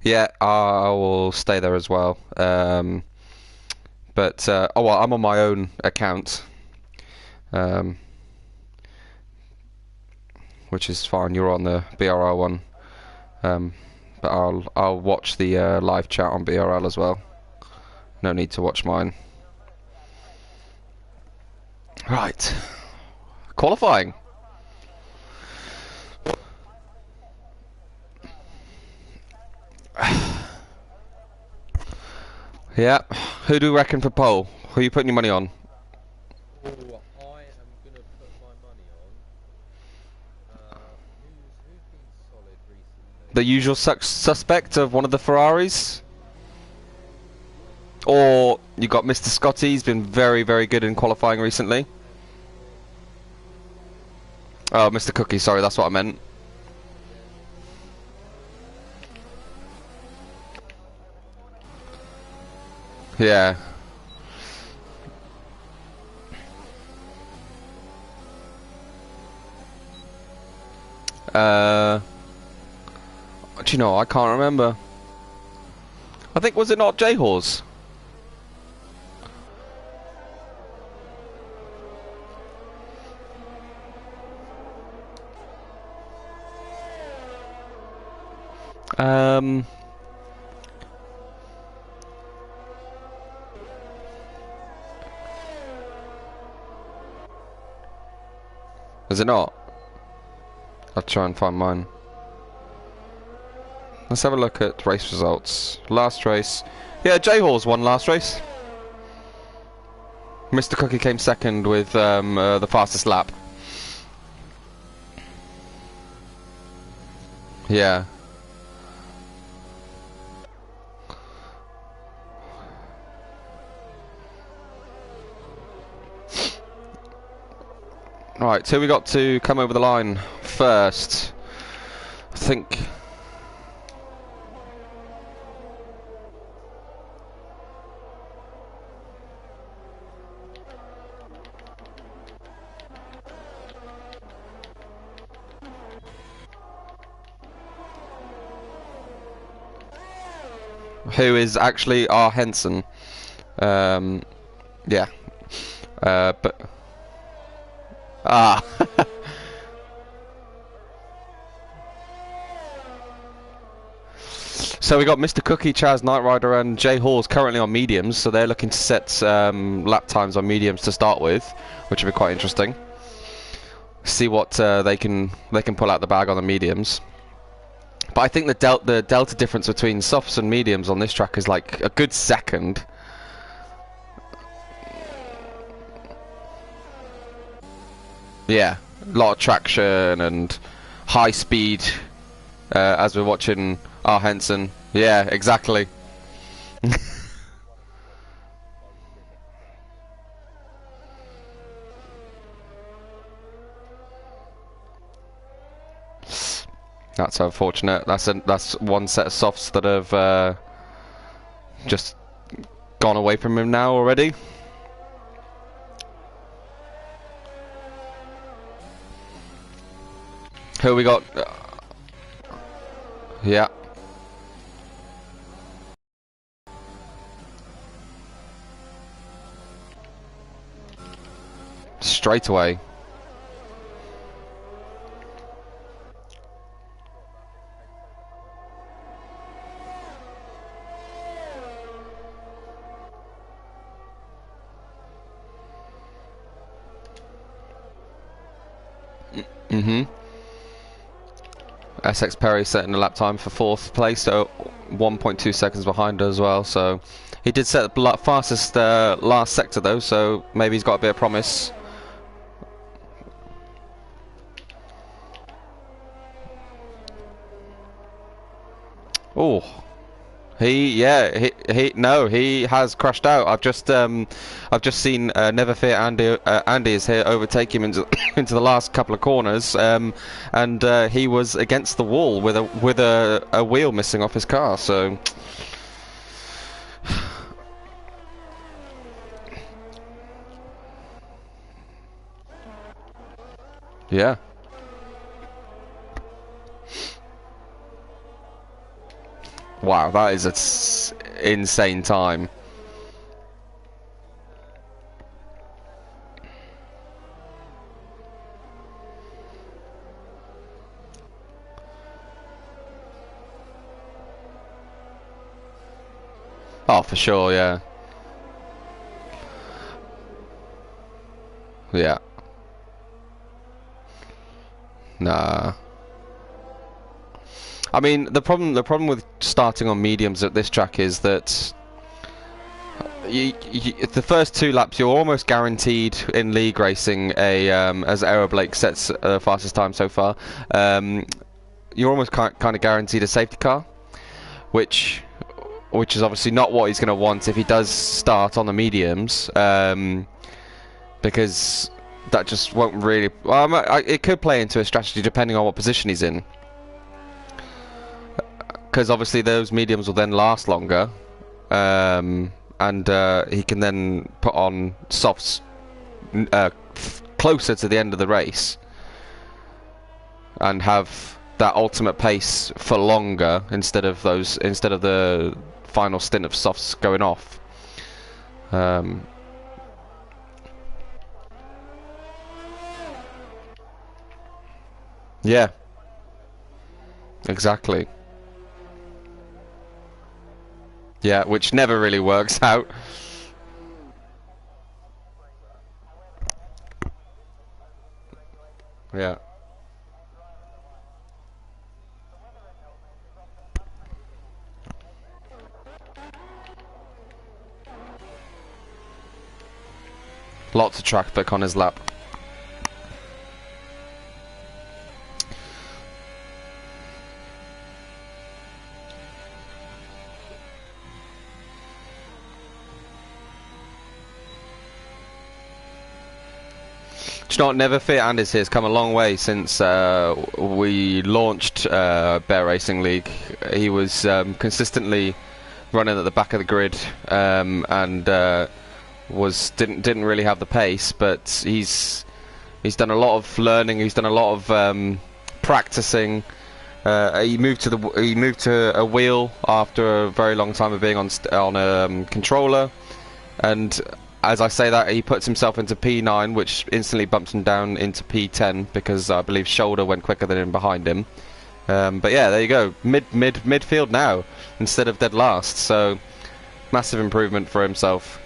Yeah, I will stay there as well. But oh well, I'm on my own account, um, which is fine. You're on the BRL one, um, but I'll watch the live chat on BRL as well. No need to watch mine. Right, qualifying. Yeah, who do you reckon for pole? Who are you putting your money on? Oh, I am gonna put my money on. Who's been solid recently? The usual suspect of one of the Ferraris? Or you got Mr. Scotty, he's been very, very good in qualifying recently. Oh, Mr. Cookie, sorry, that's what I meant. Yeah. Yeah. Uh, do you know, I can't remember. I think, was it not J-Horse? Um, is it not? I'll try and find mine. Let's have a look at race results. Last race. Yeah, J-Horse won last race. Mr. Cookie came second with the fastest lap. Yeah. Right, so we got to come over the line first. I think. Who is actually R. Henson. Um, yeah. But. Ah. So we got Mr. Cookie, Chaz, Knight Rider, and Jay Hall's currently on mediums, so they're looking to set lap times on mediums to start with, which will be quite interesting. See what they can pull out the bag on the mediums. But I think the delta difference between softs and mediums on this track is like a good second. Yeah, a lot of traction and high speed as we're watching R. Henson. Yeah, exactly. That's unfortunate. That's one set of softs that have just gone away from him now already. Who we got? Yeah. Straight away. Mm-hmm. SX Perry setting the lap time for fourth place, so 1.2 seconds behind her as well. So he did set the fastest last sector though, so maybe he's got a bit of promise. Oh, he has crashed out. I've just seen Never Fear Andy is here overtake him into into the last couple of corners, and he was against the wall with a wheel missing off his car. So yeah. Wow, that is an insane time. Oh, for sure, yeah. Yeah. Nah. I mean, the problem with starting on mediums at this track is that the first two laps you're almost guaranteed in league racing a as Errol Blake sets fastest time so far. You're almost kind of guaranteed a safety car, which is obviously not what he's going to want if he does start on the mediums, because that just won't really. Well, it could play into a strategy depending on what position he's in, because obviously those mediums will then last longer, and he can then put on softs closer to the end of the race and have that ultimate pace for longer instead of the final stint of softs going off. Yeah, exactly. Yeah, which never really works out. Yeah. Lots of traffic on his lap. Do you know what? Never Fit Andy's here has come a long way since we launched Bear Racing League. He was consistently running at the back of the grid, and didn't really have the pace, but he's done a lot of learning. He's done a lot of practicing. He moved to a wheel after a very long time of being on a controller, and as I say that, he puts himself into P9, which instantly bumps him down into P10 because I believe Shoulder went quicker than him behind him. But yeah, there you go, midfield now instead of dead last. So massive improvement for himself.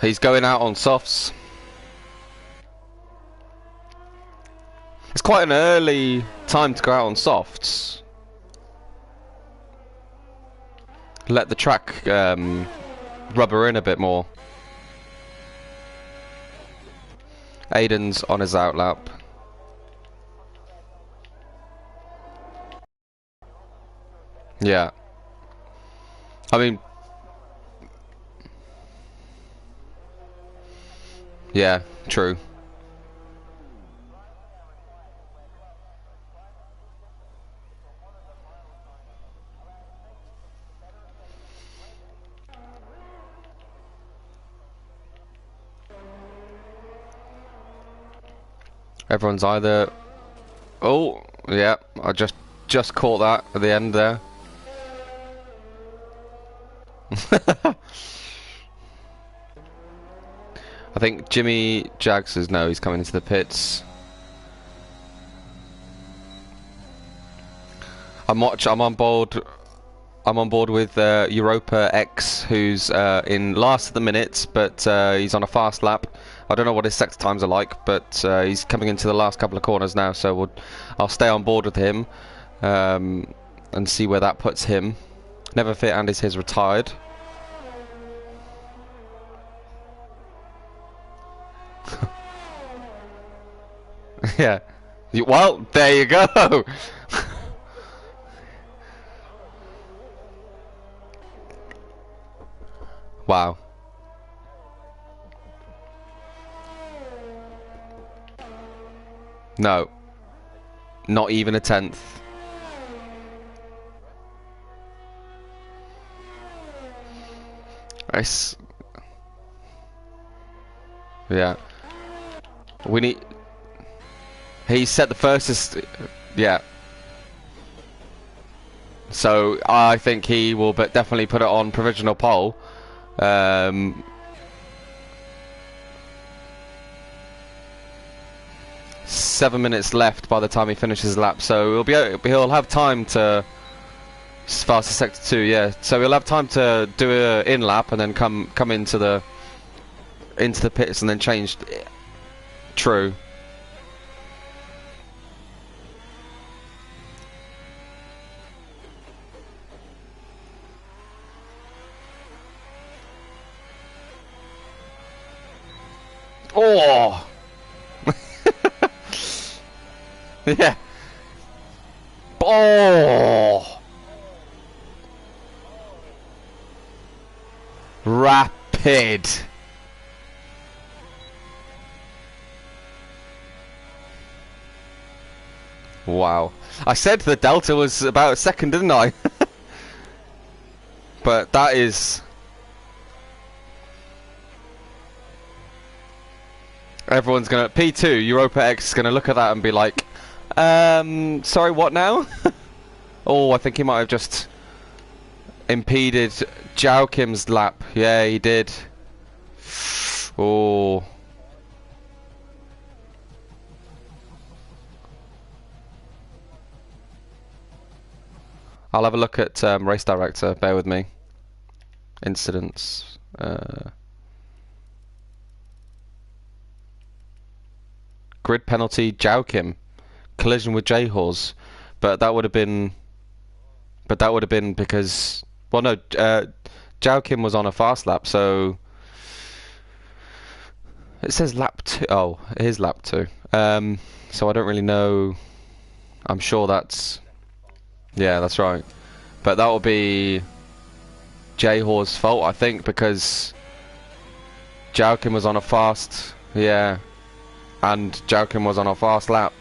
He's going out on softs. It's quite an early time to go out on softs. Let the track rubber in a bit more. Aiden's on his outlap. Yeah. I mean, yeah, true. Everyone's either... Oh, yeah, I just caught that at the end there. I think Jimmy Jags says no, he's coming into the pits. I'm on board. I'm on board with Europa X, who's in last at the minute, but he's on a fast lap. I don't know what his sector times are like, but he's coming into the last couple of corners now, so I'll stay on board with him and see where that puts him. Never Fit Andy's his retired. Yeah. Well, there you go. Wow. No. Not even a tenth. It's, yeah. We need. He set the fastest. Yeah. So I think he will, but definitely put it on provisional pole. 7 minutes left by the time he finishes his lap, so he'll have time to fastest sector 2. Yeah, so he'll have time to do a in lap and then come into the pits and then change. True. Oh. Yeah. Oh. Rapid. Wow. I said the delta was about a second, didn't I? But that is... Everyone's gonna... P2, Europa X is gonna look at that and be like, sorry, what now? Oh, I think he might have just impeded Zhao Kim's lap. Yeah, he did. Oh. I'll have a look at race director. Bear with me. Incidents. Grid penalty. Zhao Kim. Collision with J-Horse. But that would have been. But that would have been because. Well, no. Zhao Kim was on a fast lap, so. It says lap 2. Oh, it is lap 2. So I don't really know. I'm sure that's. Yeah, that's right. But that will be J-Hor's fault, I think, because Zhao Kim was on a fast, yeah, and Zhao Kim was on a fast lap.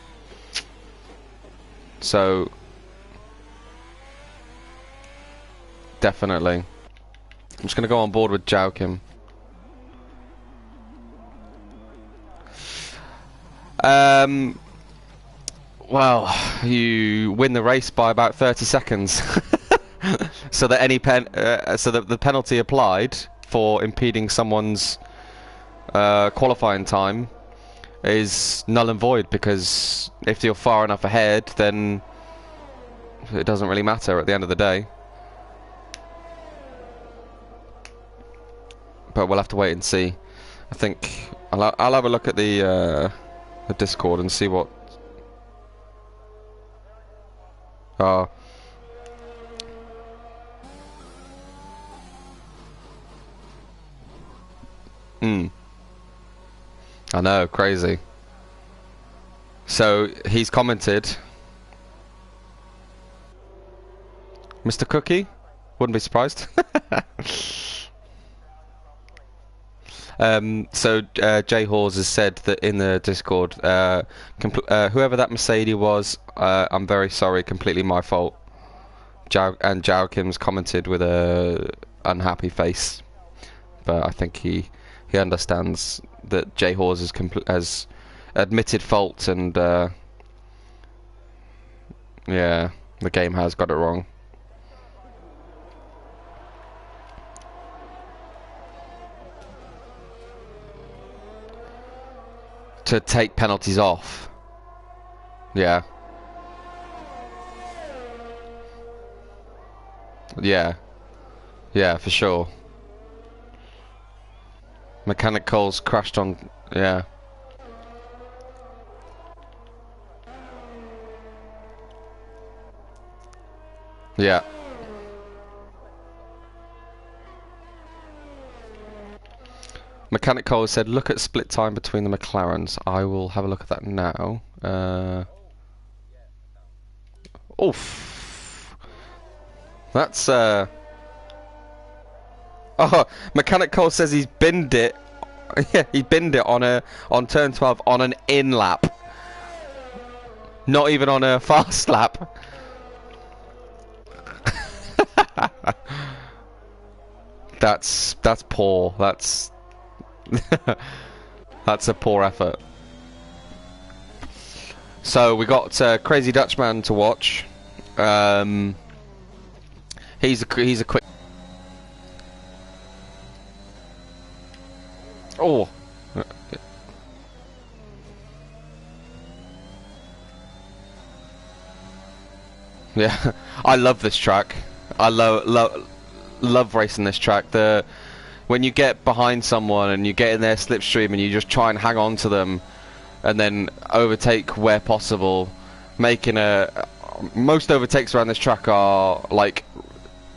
So, definitely. I'm just going to go on board with Zhao Kim. Well, you win the race by about 30 seconds. So that so that the penalty applied for impeding someone's qualifying time is null and void, because if you're far enough ahead, then it doesn't really matter at the end of the day. But we'll have to wait and see. I think I'll have a look at the Discord and see what. I know, crazy. So he's commented, Mr. Cookie? Wouldn't be surprised. So Jay Hawes has said that in the Discord, whoever that Mercedes was, I'm very sorry, completely my fault. Zhao Kim's commented with a unhappy face, but I think he understands that Jay Hawes has admitted fault, and yeah, the game has got it wrong. To take penalties off. Yeah. Yeah. Yeah, for sure. Mechanic Cole's crashed on. Yeah. Yeah. Mechanic Cole said, look at split time between the McLarens. I will have a look at that now. Oof. That's, Oh, Mechanic Cole says he's binned it. Yeah, he binned it on turn 12 on an in lap. Not even on a fast lap. That's poor. That's that's a poor effort. So we got Crazy Dutchman to watch. He's a quick. Oh. Yeah, I love this track. I love racing this track. When you get behind someone and you get in their slipstream and you just try and hang on to them, and then overtake where possible, making most overtakes around this track are like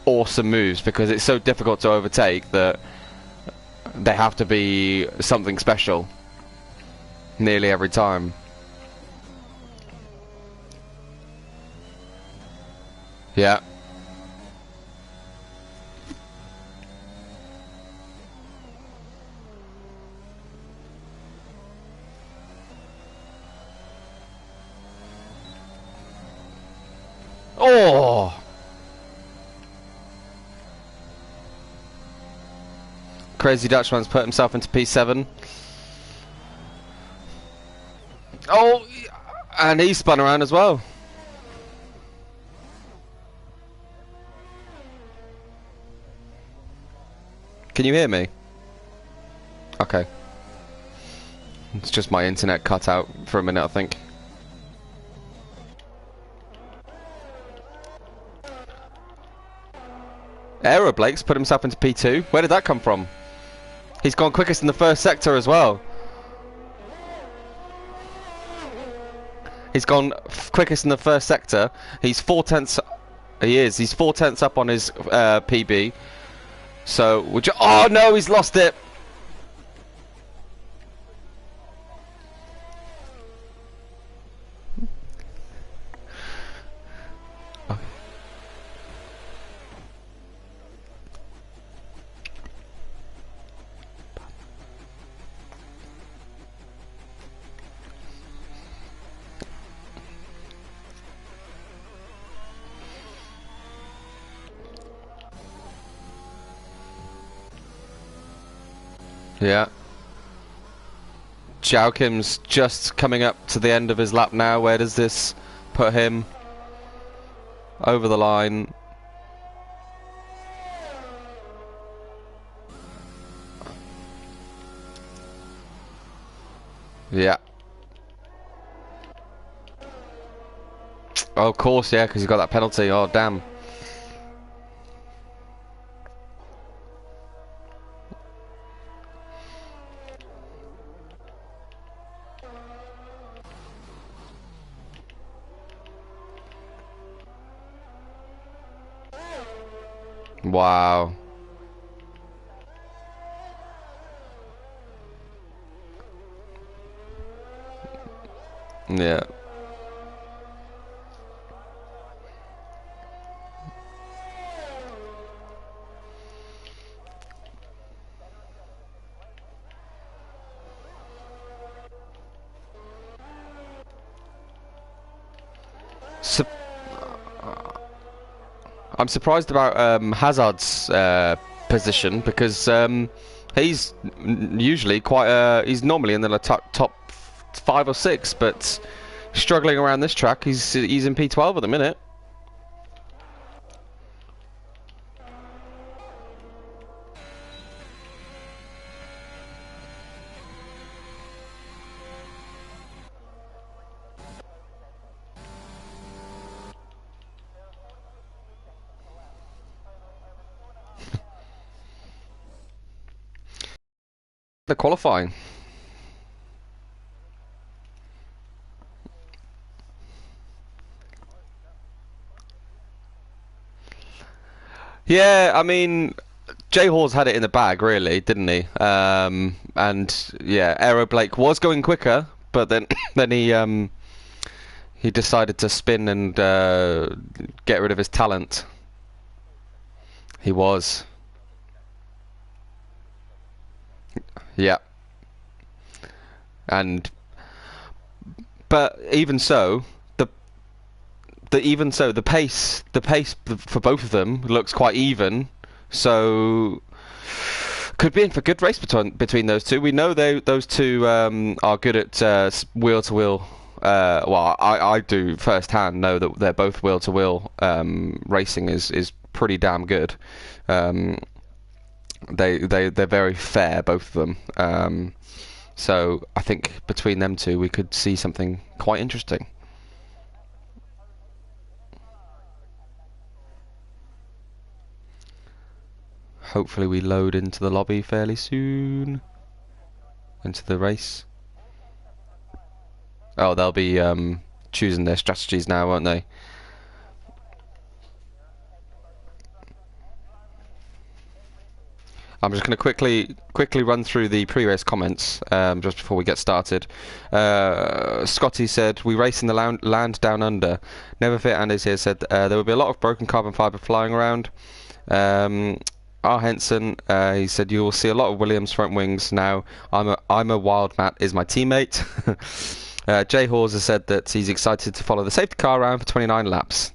awesome moves because it's so difficult to overtake that they have to be something special nearly every time. Yeah. Oh! Crazy Dutchman's put himself into P7. Oh! And he spun around as well. Can you hear me? Okay. It's just my internet cut out for a minute, I think. Aero Blake's put himself into P2. Where did that come from? He's gone quickest in the first sector as well. He's gone quickest in the first sector. He's 4/10. He's 4/10 up on his PB. So, would you? Oh no, he's lost it. Yeah. Xiao Kim's just coming up to the end of his lap now. Where does this put him? Over the line. Yeah. Oh, of course, yeah, because he got that penalty. Oh, damn. Wow. Yeah. Su I'm surprised about Hazard's position because he's usually quite. He's normally in the top 5 or 6, but struggling around this track. He's in P12 at the minute. The qualifying. Yeah, I mean, Jay Hall's had it in the bag, really, didn't he? And yeah, Aero Blake was going quicker, but then then he decided to spin and get rid of his talent. He was. Yeah. And but even so, the even so, the pace for both of them looks quite even. So could be in for a good race between those two. We know those two are good at wheel to wheel. Well, I do firsthand know that they're both wheel to wheel. Racing is pretty damn good. They're very fair, both of them. So I think between them two, we could see something quite interesting. Hopefully we load into the lobby fairly soon. Into the race. Oh, they'll be choosing their strategies now, won't they? I'm just going to quickly run through the pre-race comments just before we get started. Scotty said, "We race in the land down under. Never Fit Andy's here said there will be a lot of broken carbon fibre flying around." R. Henson, he said, "You will see a lot of Williams front wings now. I'm a wild Matt is my teammate." Jay Hawes has said that he's excited to follow the safety car around for 29 laps.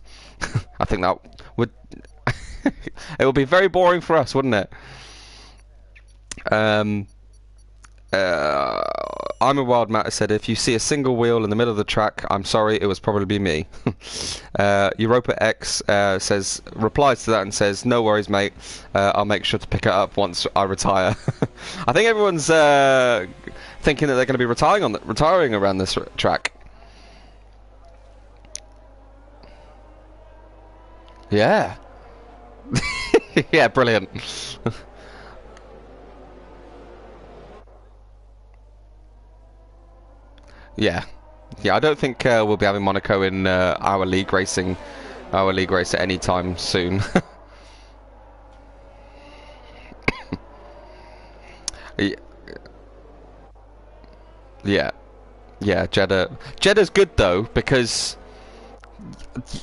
I think that would it would be very boring for us, wouldn't it? I'm a wild Matt said, "If you see a single wheel in the middle of the track, I'm sorry, it was probably me." Europa X replies to that and says, "No worries, mate. I'll make sure to pick it up once I retire." I think everyone's thinking that they're going to be retiring around this track. Yeah. Yeah, brilliant. Yeah, yeah. I don't think we'll be having Monaco in our league race at any time soon. Y- yeah, yeah. Jeddah's good though because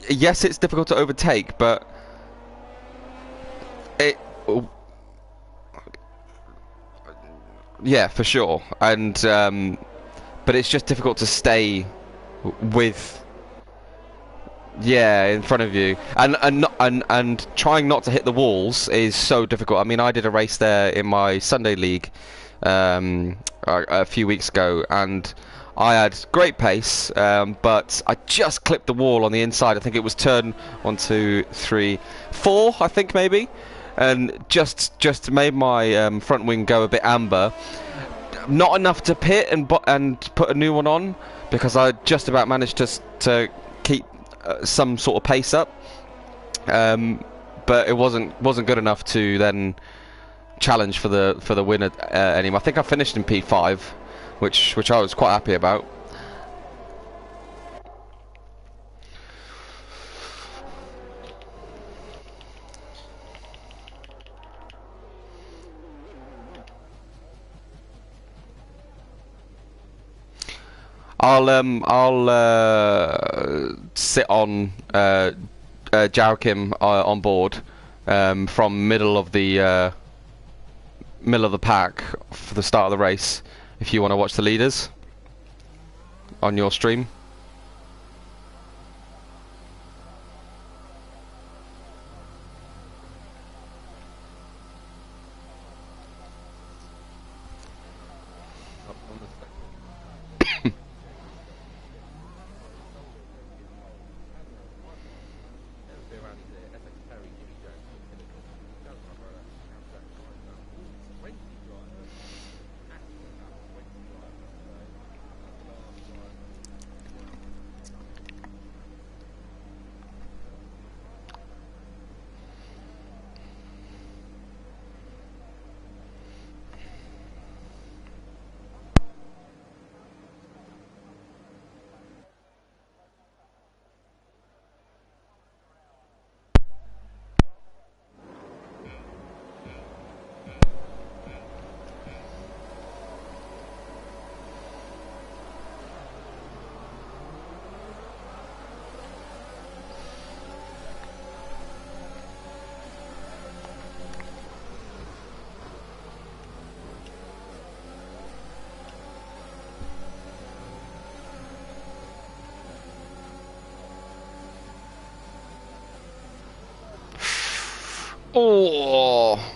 yes, it's difficult to overtake, but it yeah, for sure. And but it's just difficult to stay with. Yeah, in front of you, and trying not to hit the walls is so difficult. I mean, I did a race there in my Sunday league a few weeks ago, and I had great pace, but I just clipped the wall on the inside. I think it was turn 1, 2, 3, 4, I think maybe, and just made my front wing go a bit amber. Not enough to pit and put a new one on because I just about managed to keep some sort of pace up, but it wasn't good enough to then challenge for the win anymore. I think I finished in P5, which I was quite happy about. I'll sit on Joachim on board from middle of the pack for the start of the race. If you want to watch the leaders on your stream. Oh.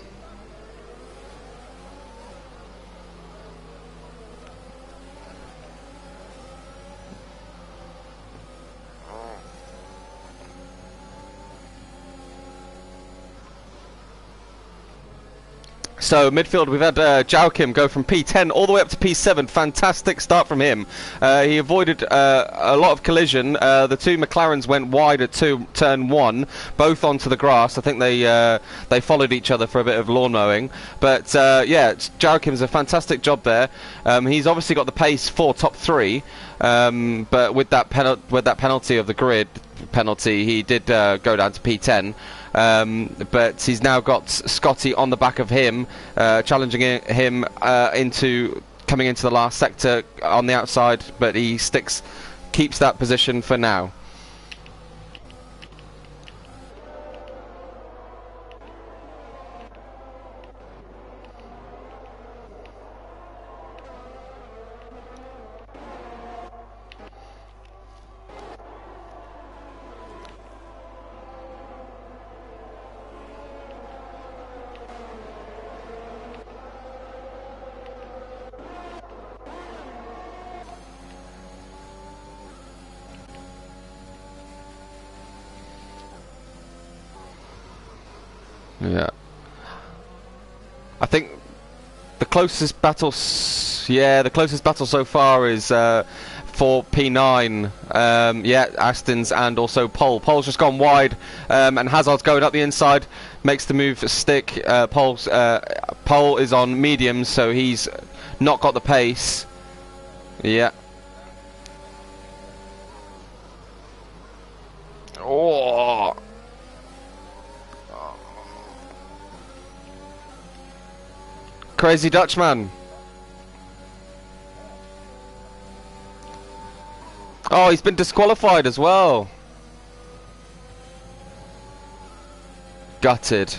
So midfield, we've had Joachim go from P10 all the way up to P7. Fantastic start from him. He avoided a lot of collision. The two McLarens went wide at turn 1, both onto the grass. I think they followed each other for a bit of lawn mowing. But yeah, Joachim's a fantastic job there. He's obviously got the pace for top 3, but with that penalty of the grid penalty, he did go down to P10. But he's now got Scotty on the back of him, challenging him into coming into the last sector on the outside, but he keeps that position for now. Yeah, I think the closest battle, the closest battle so far is for P9. Yeah, Aston's and also Pole. Pole's just gone wide, and Hazard's going up the inside, makes the move stick. Pole is on medium, so he's not got the pace. Yeah. Oh. Crazy Dutchman. Oh, he's been disqualified as well. Gutted.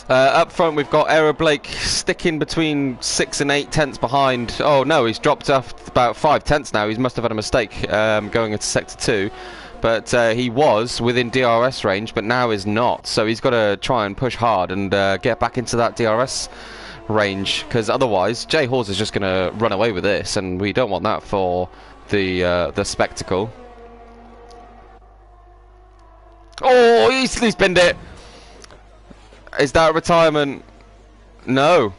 Up front we've got Era Blake sticking between 6 and 8 tenths behind. Oh no, he's dropped off about 5 tenths now. He must have had a mistake going into sector 2. But he was within DRS range, but now is not. So he's got to try and push hard and get back into that DRS range, because otherwise Jay Hawes is just going to run away with this, and we don't want that for the spectacle. Oh, he's binned it. Is that a retirement? No.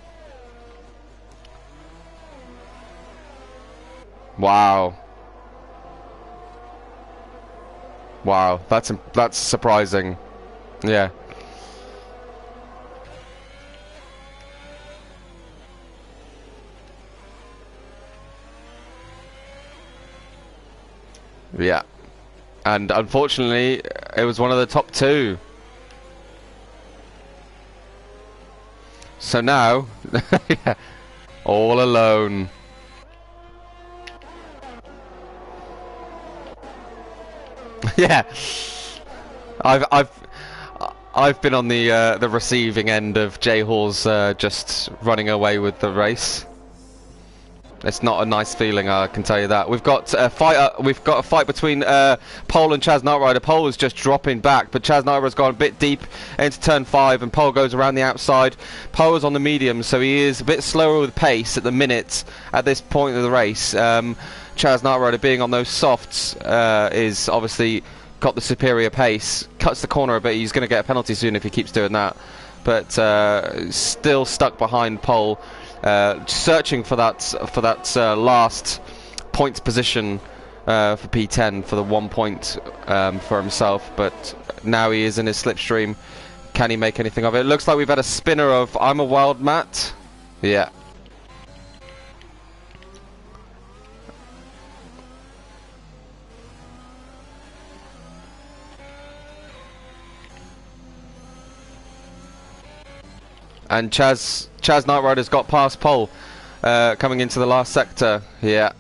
Wow. Wow, that's surprising. Yeah. Yeah. And unfortunately, it was one of the top 2. So now, yeah, all alone. Yeah, I've been on the receiving end of Jay Hall's just running away with the race. It's not a nice feeling, I can tell you that. We've got a fight. We've got a fight between Pole and Chaz Nightrider. Pole is just dropping back, but Chaz Nightrider's gone a bit deep into turn 5, and Pole goes around the outside. Pole is on the medium, so he is a bit slower with pace at the minute at this point of the race. Chaz Nightrider being on those softs is obviously got the superior pace. Cuts the corner a bit. He's going to get a penalty soon if he keeps doing that. But still stuck behind Pole. Searching for that last points position for P10 for the 1 point for himself, but now he is in his slipstream. Can he make anything of it? It looks like we've had a spinner of I'm a Wild Matt. Yeah. And Chaz Knight Rider's got past pole, coming into the last sector. Yeah.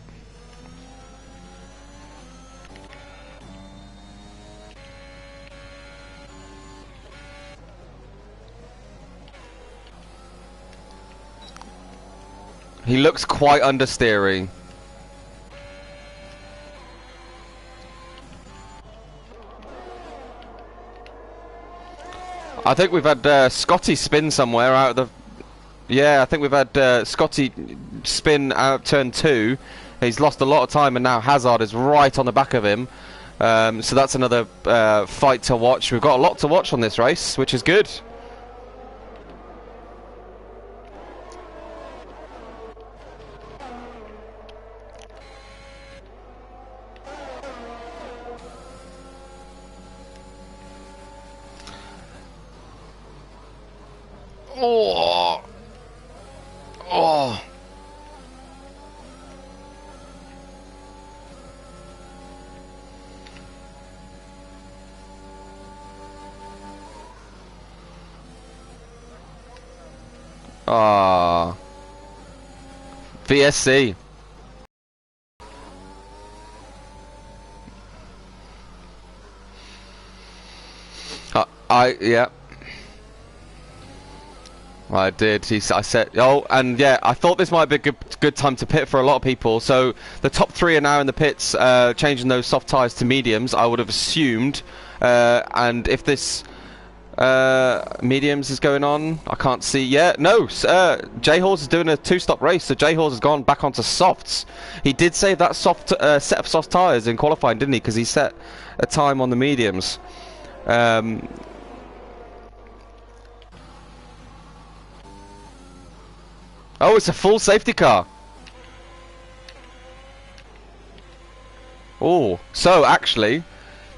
He looks quite understeering. I think we've had Scotty spin somewhere out of the... Yeah, I think we've had Scotty spin out turn 2. He's lost a lot of time and now Hazard is right on the back of him. So that's another fight to watch. We've got a lot to watch on this race, which is good. Oh. Oh. Ah. VSC. Yeah. I did. I said, oh, and yeah, I thought this might be a good time to pit for a lot of people. So the top 3 are now in the pits, changing those soft tyres to mediums. I would have assumed, and if this mediums is going on, I can't see. Yeah, no. J Horse is doing a 2-stop race, so J Horse has gone back onto softs. He did save that soft set of soft tyres in qualifying, didn't he? Because he set a time on the mediums. Oh, it's a full safety car. Oh, so actually, do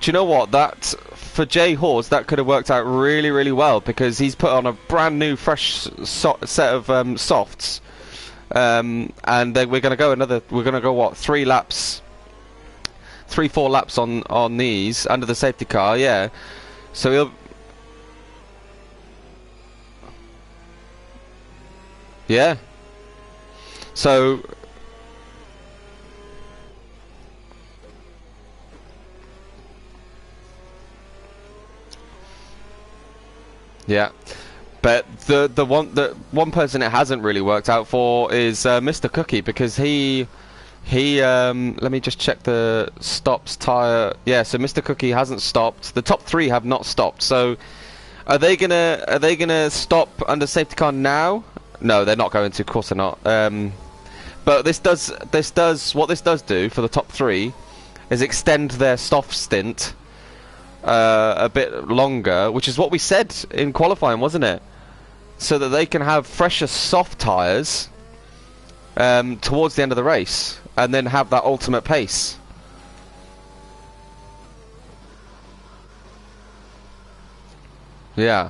you know what? That, for J Horse, that could have worked out really, really well because he's put on a brand new, fresh set of softs. And then we're going to go what, 3 laps? 3-4 laps on these, under the safety car, yeah. So he'll... Yeah. So yeah, but the one person it hasn't really worked out for is Mr. Cookie, because he let me just check the stops tire. Yeah, so Mr. Cookie hasn't stopped. The top 3 have not stopped. So are they gonna stop under safety car now? No, they're not going to. Of course they're not. But what this does do for the top 3 is extend their soft stint a bit longer, which is what we said in qualifying, wasn't it? So that they can have fresher soft tyres towards the end of the race, and then have that ultimate pace. Yeah.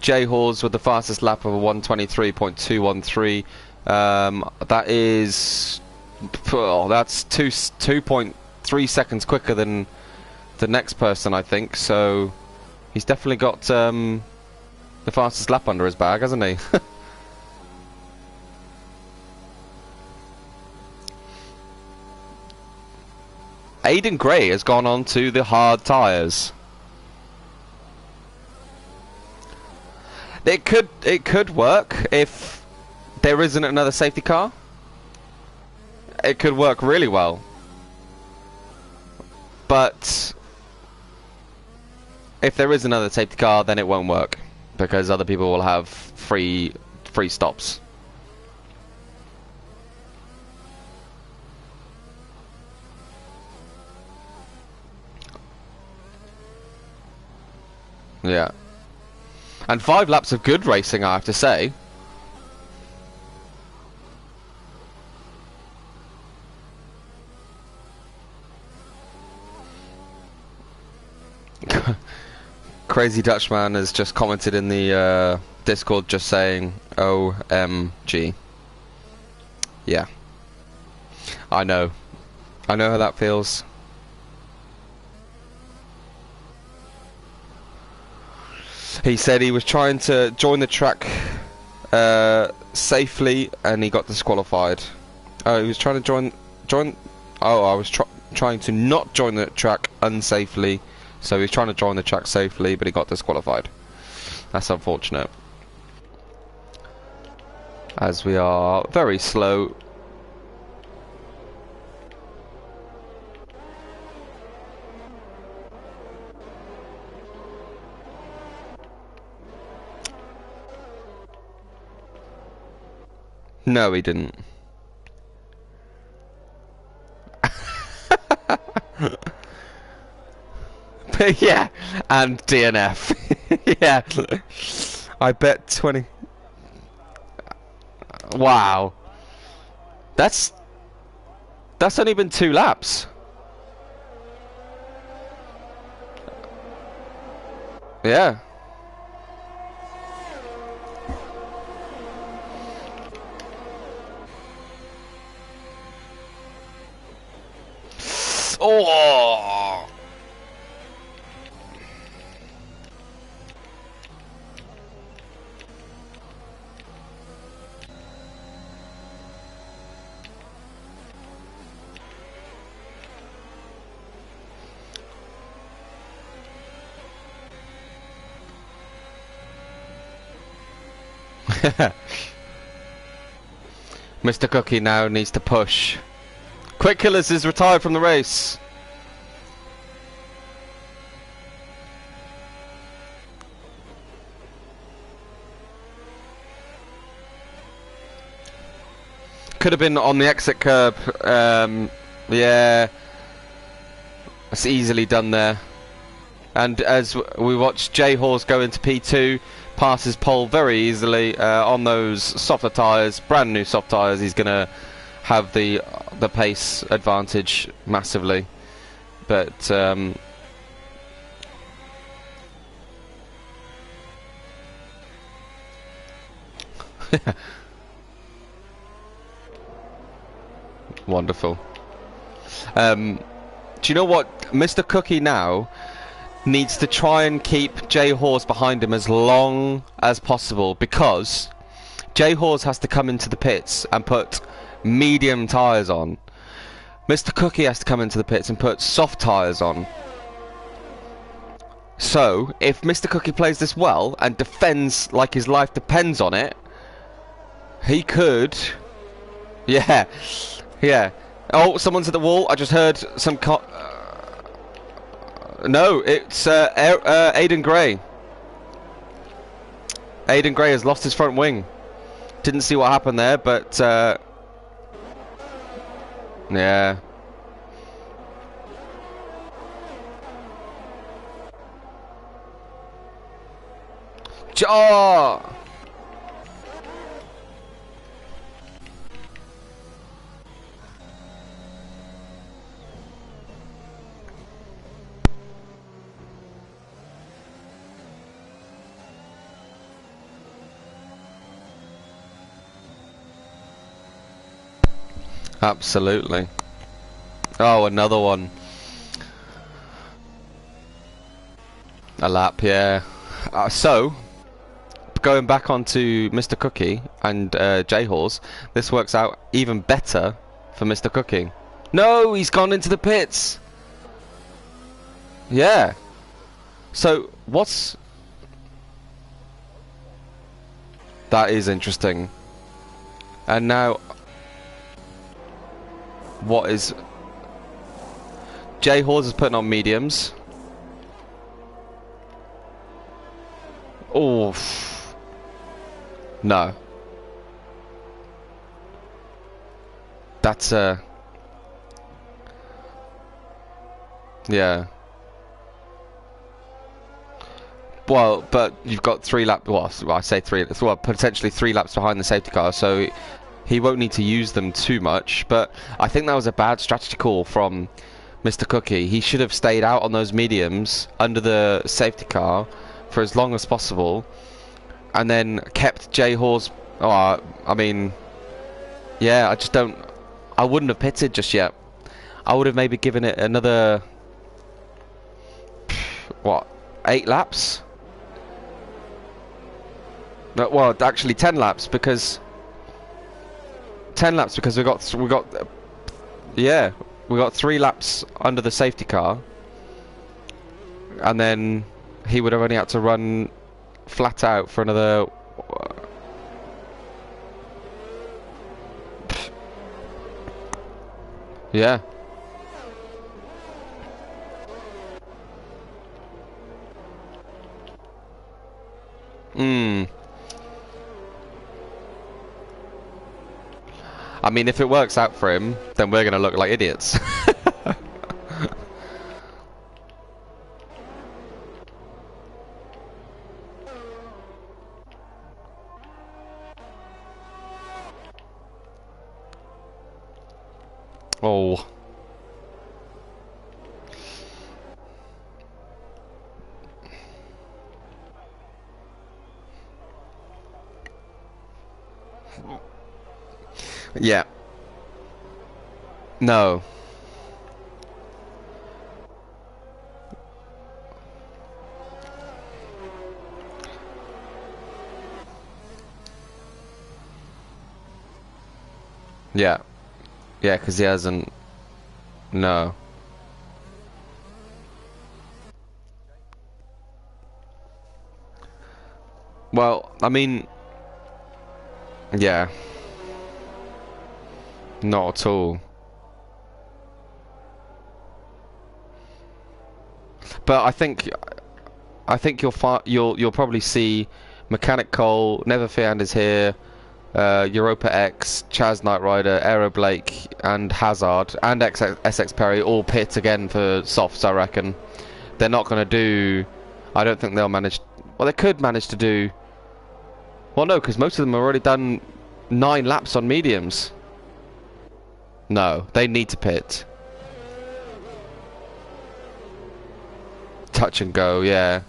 J Hawes with the fastest lap of a 1:23.213. That is, that's 2.3 seconds quicker than the next person, I think. So he's definitely got the fastest lap under his bag, hasn't he? Aiden Gray has gone on to the hard tyres. It could work if there isn't another safety car. It could work really well. But if there is another safety car, then it won't work because other people will have free stops. Yeah. And 5 laps of good racing, I have to say. Crazy Dutchman has just commented in the Discord just saying OMG. Yeah. I know. I know how that feels. He said he was trying to join the track safely and he got disqualified. Oh, he was trying to join. Oh, I was trying to not join the track unsafely. So he was trying to join the track safely, but he got disqualified. That's unfortunate. As we are very slow. No, he didn't. Yeah, and DNF. Yeah. I bet 20. Wow. That's only been 2 laps. Yeah. Oh. Mr. Cookie now needs to push. Quick Killers is retired from the race. Could have been on the exit curb. Yeah, that's easily done there. And as we watch J Horse go into P2, passes pole very easily on those softer tyres, brand new soft tyres. He's gonna have the pace advantage massively, but wonderful. Do you know what, Mr. Cookie now needs to try and keep J Horse behind him as long as possible, because J Horse has to come into the pits and put medium tyres on. Mr. Cookie has to come into the pits and put soft tyres on. So if Mr. Cookie plays this well and defends like his life depends on it, he could. Yeah, yeah. Oh, someone's at the wall. I just heard some no, it's Aiden Gray. Aiden Gray has lost his front wing. Didn't see what happened there, but yeah. Oh! Absolutely. Oh, another one. A lap, yeah. So, going back onto Mr. Cookie and J-Horse, this works out even better for Mr. Cookie. No, he's gone into the pits. Yeah. So, what's... That is interesting. And now... What is... J-Horse is putting on mediums. Oh. No. That's yeah. Well, but you've got 3 laps. Well, I say three. Well, potentially 3 laps behind the safety car, so he won't need to use them too much. But I think that was a bad strategy call from Mr. Cookie. He should have stayed out on those mediums under the safety car for as long as possible, and then kept J Hawes. Oh, I mean, yeah, I just don't. I wouldn't have pitted just yet. I would have maybe given it another, what, 8 laps? No, well, actually 10 laps because 10 laps because yeah, we got 3 laps under the safety car, and then he would have only had to run flat out for another. Yeah. I mean, if it works out for him, then we're gonna look like idiots. Oh. Yeah. No. Yeah. Yeah, because he hasn't. No. Well, I mean. Yeah. Not at all. But I think you'll probably see Mechanic Cole, Never Fear is here, Europa X, Chaz Knight Rider, Aero Blake, and Hazard, and SX Perry all pit again for softs. I reckon they're not going to do. I don't think they'll manage. Well, they could manage to do. Well, no, because most of them have already done 9 laps on mediums. No, they need to pit. Touch and go, yeah.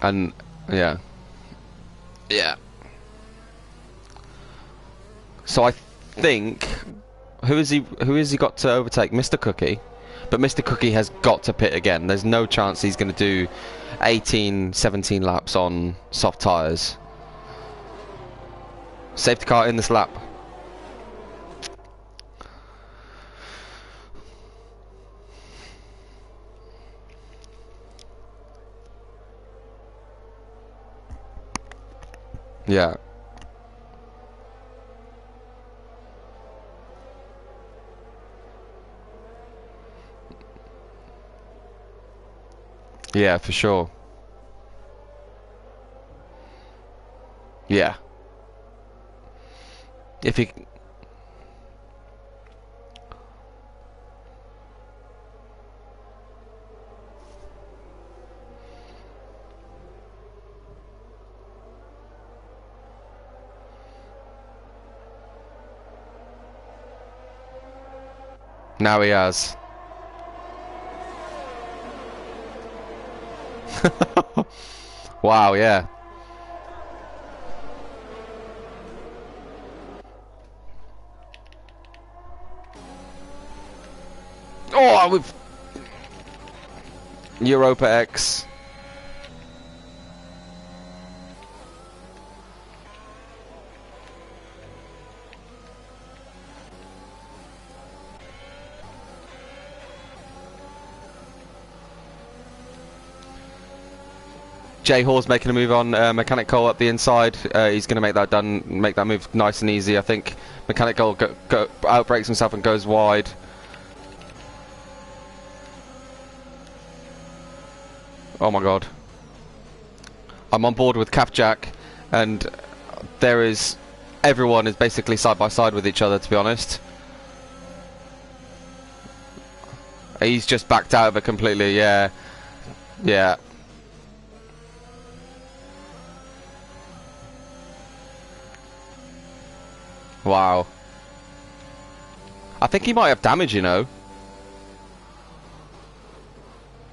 And yeah. Yeah. So I think who is he got to overtake? Mr. Cookie. But Mr. Cookie has got to pit again. There's no chance he's going to do 18, 17 laps on soft tyres. Safety car in this lap. Yeah. Yeah, for sure. Yeah. If he... Now he has. Wow, yeah. Oh, with Europa X. J Hawes making a move on Mechanic Cole up the inside. He's going to make that move nice and easy. I think Mechanic Cole outbreaks himself and goes wide. Oh my god. I'm on board with Calf Jack, and everyone is basically side by side with each other, to be honest. He's just backed out of it completely, yeah. Yeah. Wow. I think he might have damage, you know.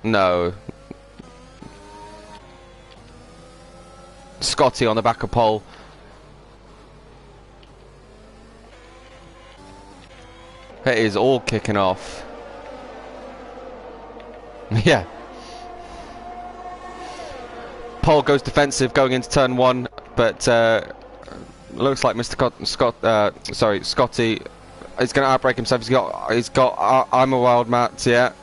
No. Scotty on the back of pole. It is all kicking off. Yeah. Pole goes defensive going into turn 1, but looks like Scotty is going to outbreak himself. He's got I'm a wild mat, yeah.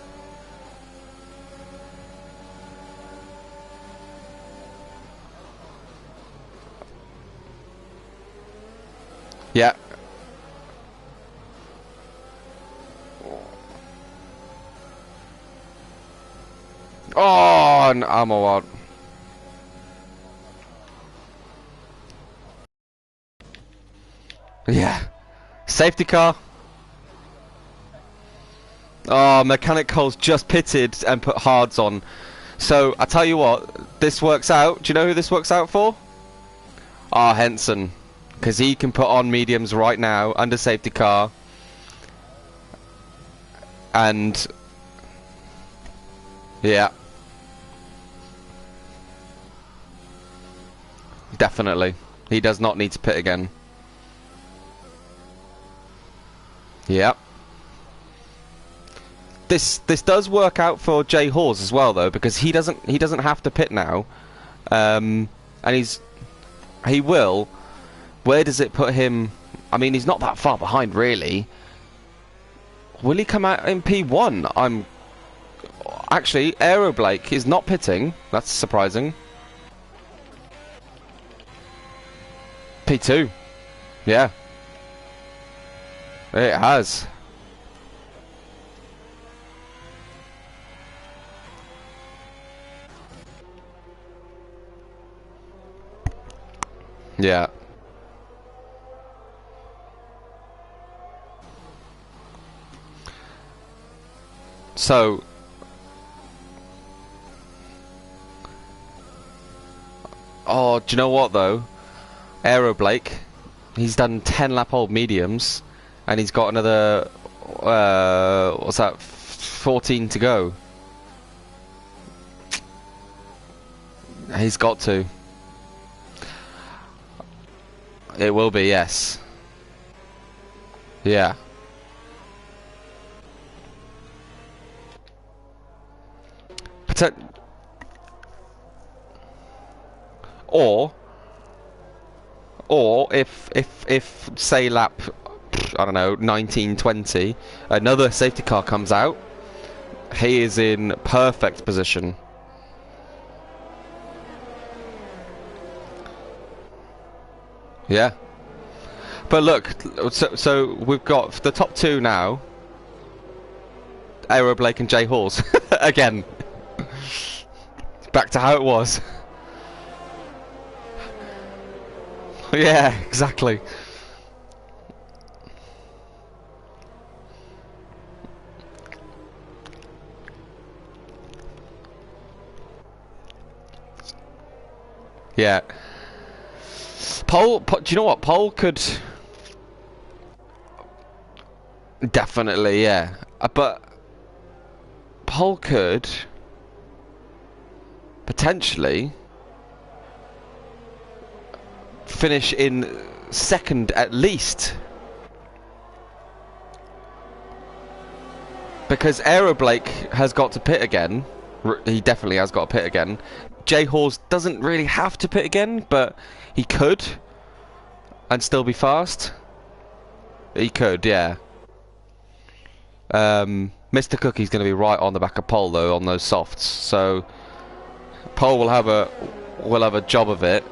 Yeah. Oh, and I'm a wild. Yeah. Safety car. Oh, Mechanic Cole's just pitted and put hards on. So, I tell you what, this works out. Do you know who this works out for? Ah, Henson. Because he can put on mediums right now, under safety car. And... yeah. Definitely. He does not need to pit again. Yep. This does work out for Jay Hawes as well though, because he doesn't have to pit now, and he will. Where does it put him? I mean, he's not that far behind really. Will he come out in P1? I'm actually Aero Blake is not pitting. That's surprising. P2. Yeah. It has. Yeah. So oh, do you know what though? Aero Blake, he's done 10 lap old mediums and he's got another what's that, 14 to go. He's got to. It will be, yes. Yeah. Or if say lap, I don't know, 1920, another safety car comes out, he is in perfect position. Yeah. But look, so we've got the top two now. Aero Blake and Jay Hawes. Again. Back to how it was. Yeah, exactly. Yeah. Do you know what? Pole could... Definitely, yeah. But... Pole could... potentially... finish in second at least. Because Aero Blake has got to pit again. He definitely has got to pit again. Jay Hawes doesn't really have to pit again, but he could. And still be fast. He could, yeah. Mr. Cookie's going to be right on the back of Pole though on those softs. So Pole will have a job of it.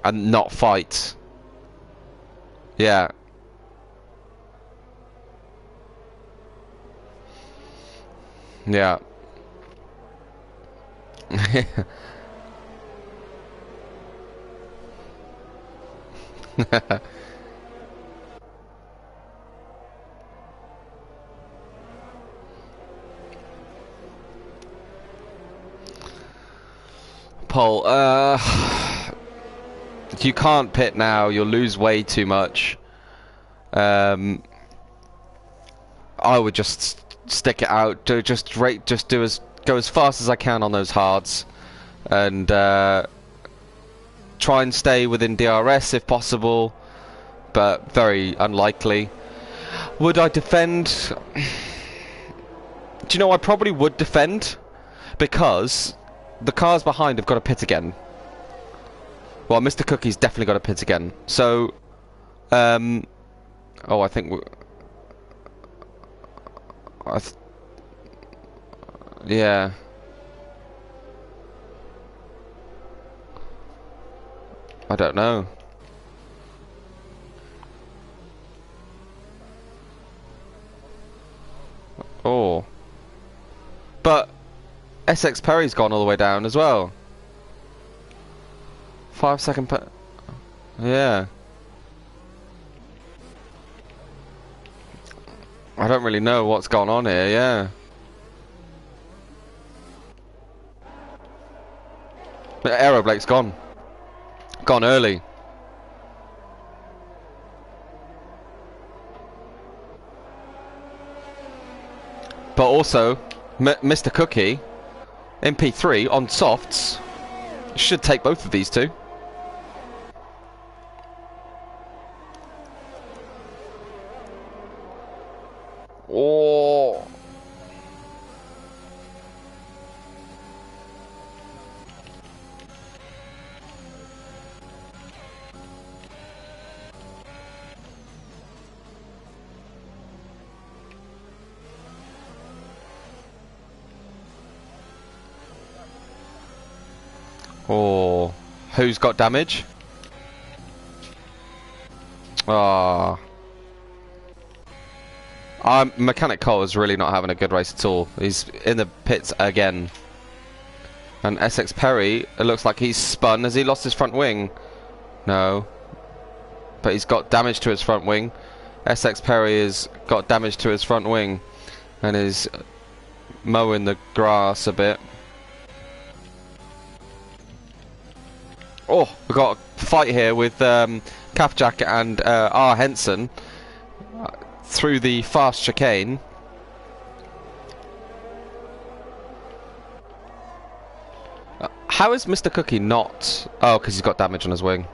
And not fight. Yeah. Yeah. pole. You can't pit now. You'll lose way too much. I would just stick it out. Go as fast as I can on those hards, and try and stay within DRS if possible, but very unlikely. Would I defend? Do you know, I probably would defend, because the cars behind have got to pit again. Well, Mr. Cookie's definitely got to pit again. So, oh, I think yeah. I don't know. Oh. But SX Perry's gone all the way down as well. 5 second yeah. I don't really know what's gone on here, yeah. But Aeroblake's gone. Gone early. But also, Mr. Cookie, MP3 on softs, should take both of these two. Oh. Oh. Who's got damage? Ah. Mechanic Cole is really not having a good race at all. He's in the pits again. And SX Perry, it looks like he's spun. Has he lost his front wing? No. But he's got damage to his front wing. SX Perry has got damage to his front wing and is mowing the grass a bit. Oh, we've got a fight here with Kafjak and R. Henson through the fast chicane. How is Mr. Cookie not? Oh, because he's got damage on his wing.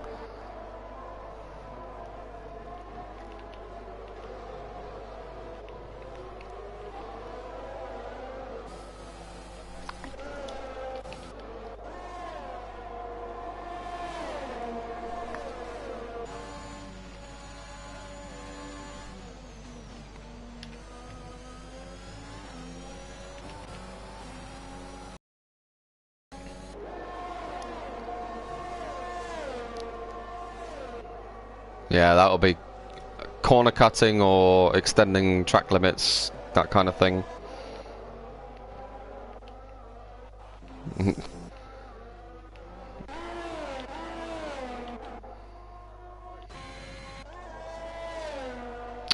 Yeah, that'll be corner cutting or extending track limits, that kind of thing.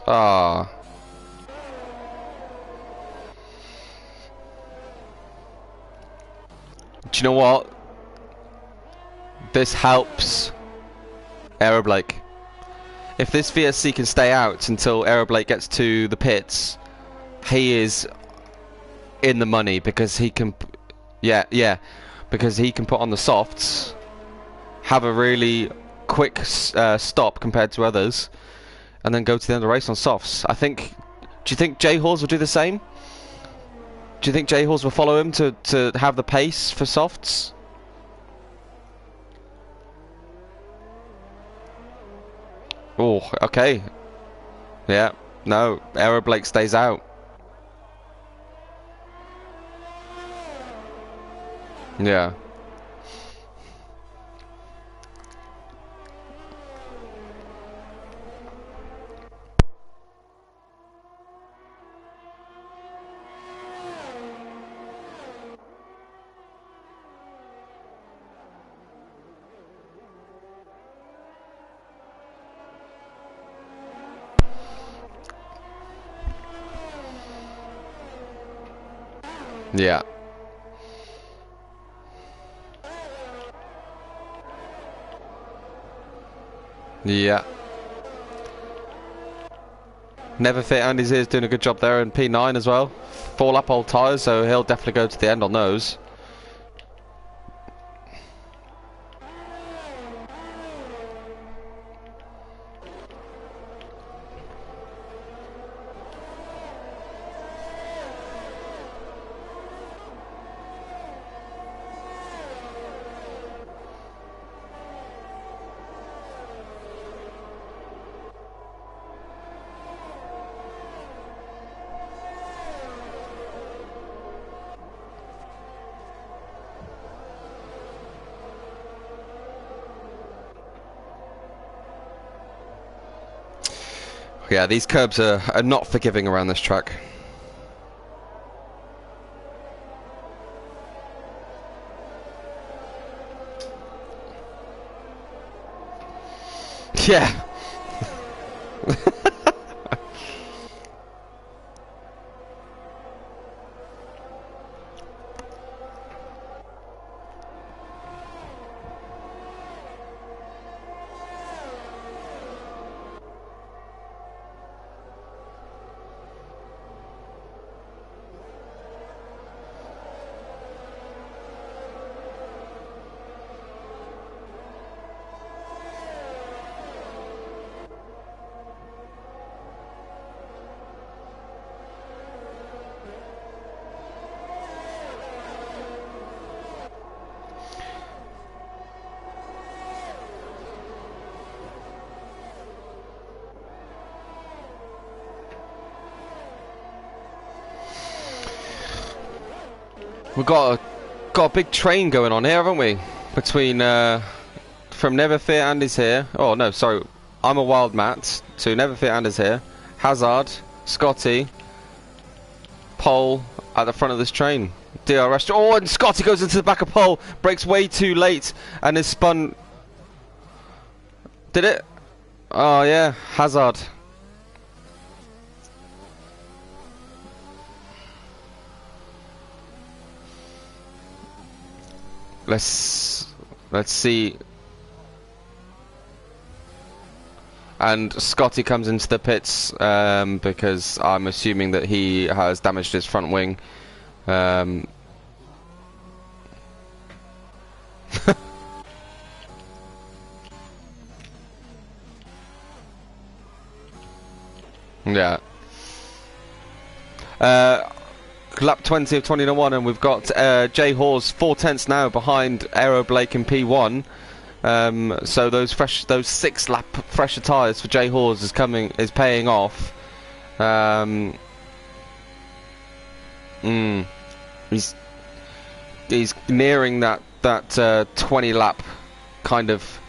Ah. Do you know what? This helps Aeroblake. If this VSC can stay out until Aeroblake gets to the pits, he is in the money, because he can, yeah, because he can put on the softs, have a really quick stop compared to others, and then go to the end of the race on softs. I think. Do you think J-Halls will do the same? Do you think J-Halls will follow him to have the pace for softs? Oh, okay. Yeah, no, Aeroblake stays out. Yeah. Yeah. Yeah. Never Fit Andy's here is doing a good job there, and P9 as well. 4 lap old tyres, so he'll definitely go to the end on those. Yeah, these curbs are not forgiving around this track. Yeah. We've got a big train going on here, haven't we? Between from Never Fear Andy's here. Oh no, sorry, I'm a Wild Matt. To Never Fear Andy's here. Hazard, Scotty, Pole at the front of this train. DRS. Oh, and Scotty goes into the back of Pole, brakes way too late, and is spun. Did it? Oh yeah, Hazard. Let's see. And Scotty comes into the pits because I'm assuming that he has damaged his front wing. Yeah. Lap 20 of 2021, and we've got Jay Hawes 4/10 now behind Aero Blake in P1. So those 6 lap fresher tyres for Jay Hawes is paying off. He's nearing that 20 lap kind of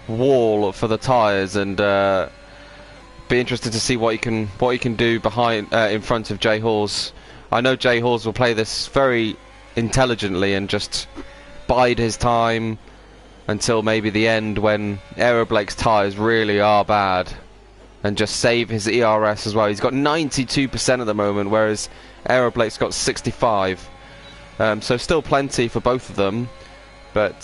wall for the tyres, and be interested to see what he can do behind in front of Jay Hawes. I know Jay Hawes will play this very intelligently and just bide his time until maybe the end when Aero Blake's tyres really are bad, and just save his ERS as well. He's got 92% at the moment, whereas Aero Blake's got 65. So still plenty for both of them, but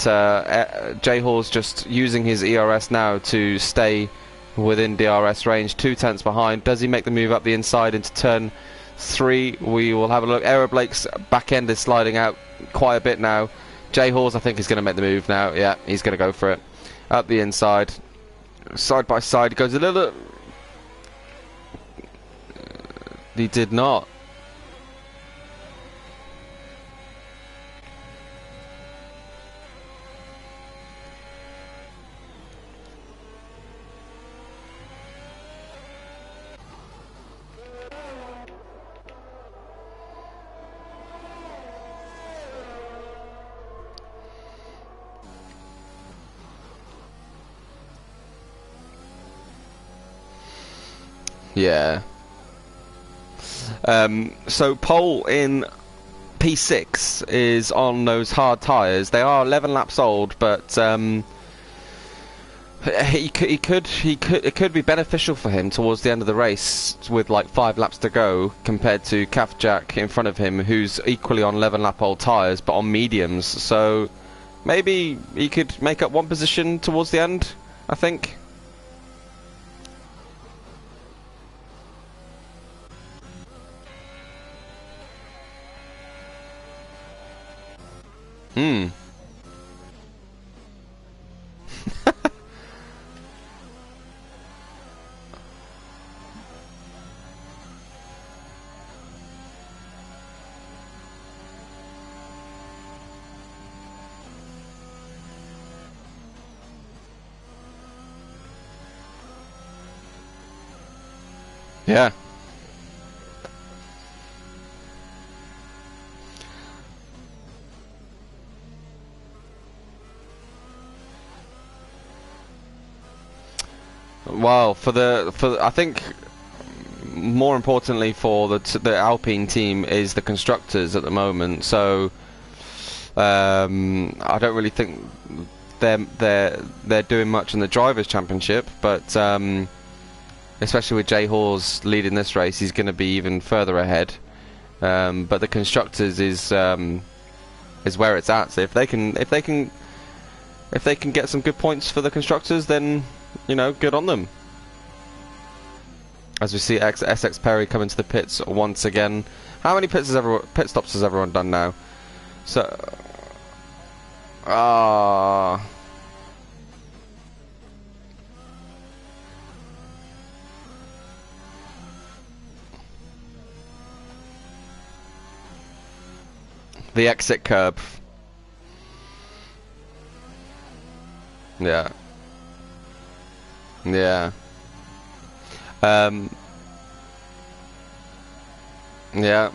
Jay Hawes just using his ERS now to stay within DRS range. 2/10 behind. Does he make the move up the inside into turn 3? We will have a look. Aero Blake's back end is sliding out quite a bit now. Jay Hawes, I think, is going to make the move now. Yeah, he's going to go for it. Up the inside. Side by side. He goes a little... He did not. Yeah. So Pole in P6 is on those hard tyres. They are 11 laps old, but it could be beneficial for him towards the end of the race with like 5 laps to go, compared to Calf Jack in front of him, who's equally on 11 lap old tyres but on mediums. So maybe he could make up one position towards the end, I think. Yeah. Well, I think more importantly for the Alpine team is the constructors at the moment. So I don't really think they're doing much in the drivers' championship, but especially with Jay Hawes leading this race, he's going to be even further ahead. But the constructors is where it's at. So if they can get some good points for the constructors, then good on them. As we see SX Perry come into the pits once again. How many pit stops has everyone done now? So the exit curb. Yeah. Yeah. Yeah.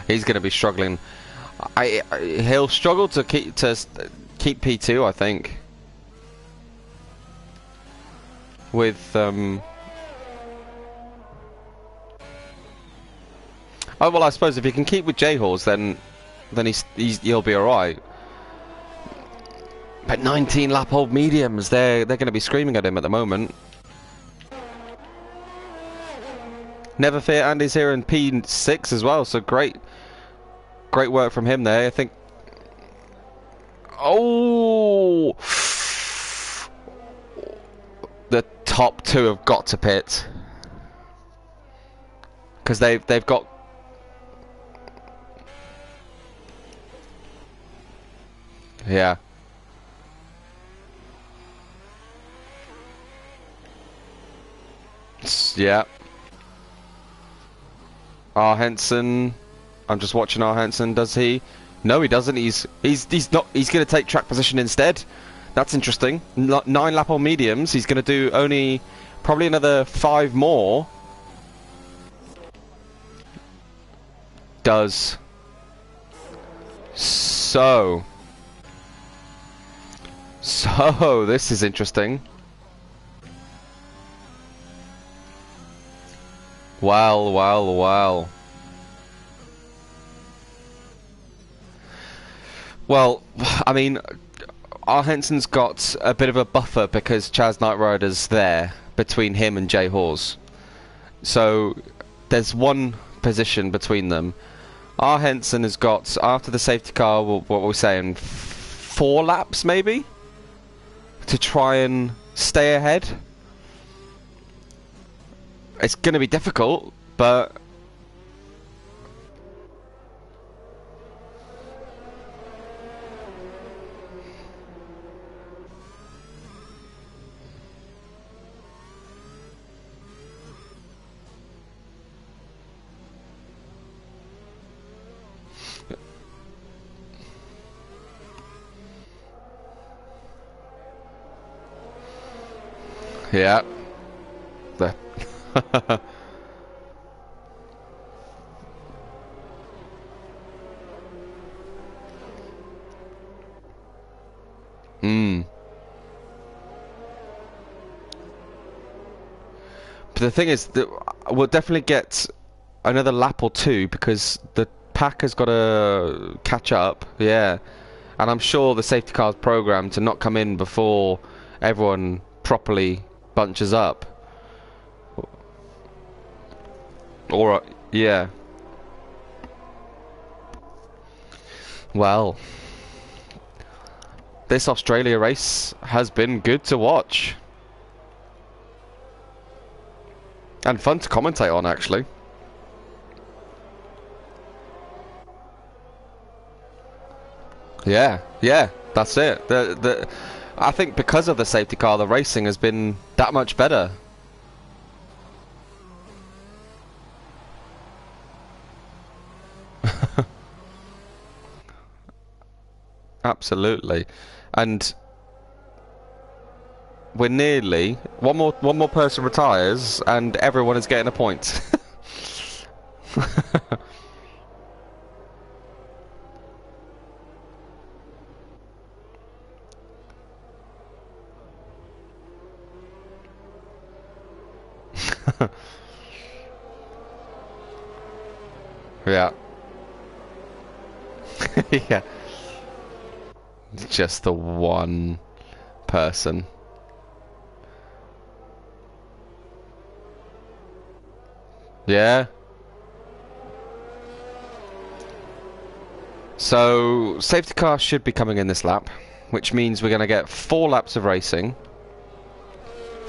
He's going to be struggling. He'll struggle to keep P2, I think. With oh well, I suppose if he can keep with J-Horse, then he'll be all right. But 19 lap old mediums, they're going to be screaming at him at the moment. Never fear, Andy's here in P6 as well, so great work from him there. I think. Oh, the top two have got to pit because they've got. Yeah. Yeah. R. Henson. I'm just watching R. Henson. Does he? No, he doesn't. He's not. He's going to take track position instead. That's interesting. 9 lap on mediums. He's going to do only probably another 5 more. Does so. This is interesting. Well. Well, I mean, R. Henson's got a bit of a buffer because Chaz Knight Rider's there between him and Jay Hawes. So there's one position between them. R. Henson has got, after the safety car, what were we saying, 4 laps maybe? To try and stay ahead. It's going to be difficult, but yeah. But the thing is that we'll definitely get another lap or 2 because the pack has got to catch up. Yeah, and I'm sure the safety car's programmed to not come in before everyone properly bunches up. Or yeah. Well, this Australia race has been good to watch. And fun to commentate on, actually. Yeah, that's it. I think because of the safety car, the racing has been that much better. Absolutely. And we're nearly one more person retires and everyone is getting a point. Yeah. Yeah. Just the one person. Yeah. So, safety car should be coming in this lap, which means we're going to get 4 laps of racing.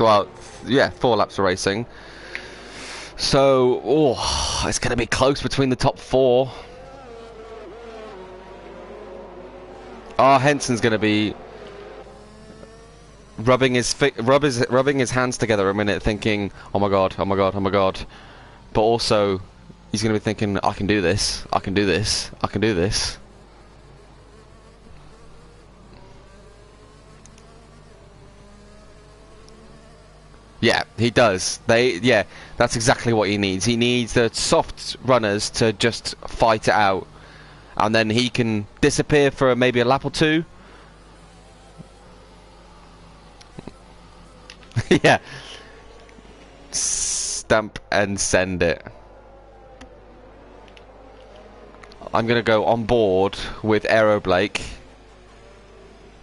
Well, yeah, 4 laps of racing. So, oh, it's going to be close between the top 4. Oh, Henson's going to be rubbing his hands together a minute, thinking, "Oh my god, oh my god, oh my god." But also, he's going to be thinking, "I can do this. I can do this. I can do this." Yeah, he does. Yeah, that's exactly what he needs. He needs the soft runners to just fight it out, and then he can disappear for maybe a lap or 2. Yeah. Stamp and send it. I'm gonna go on board with Aero Blake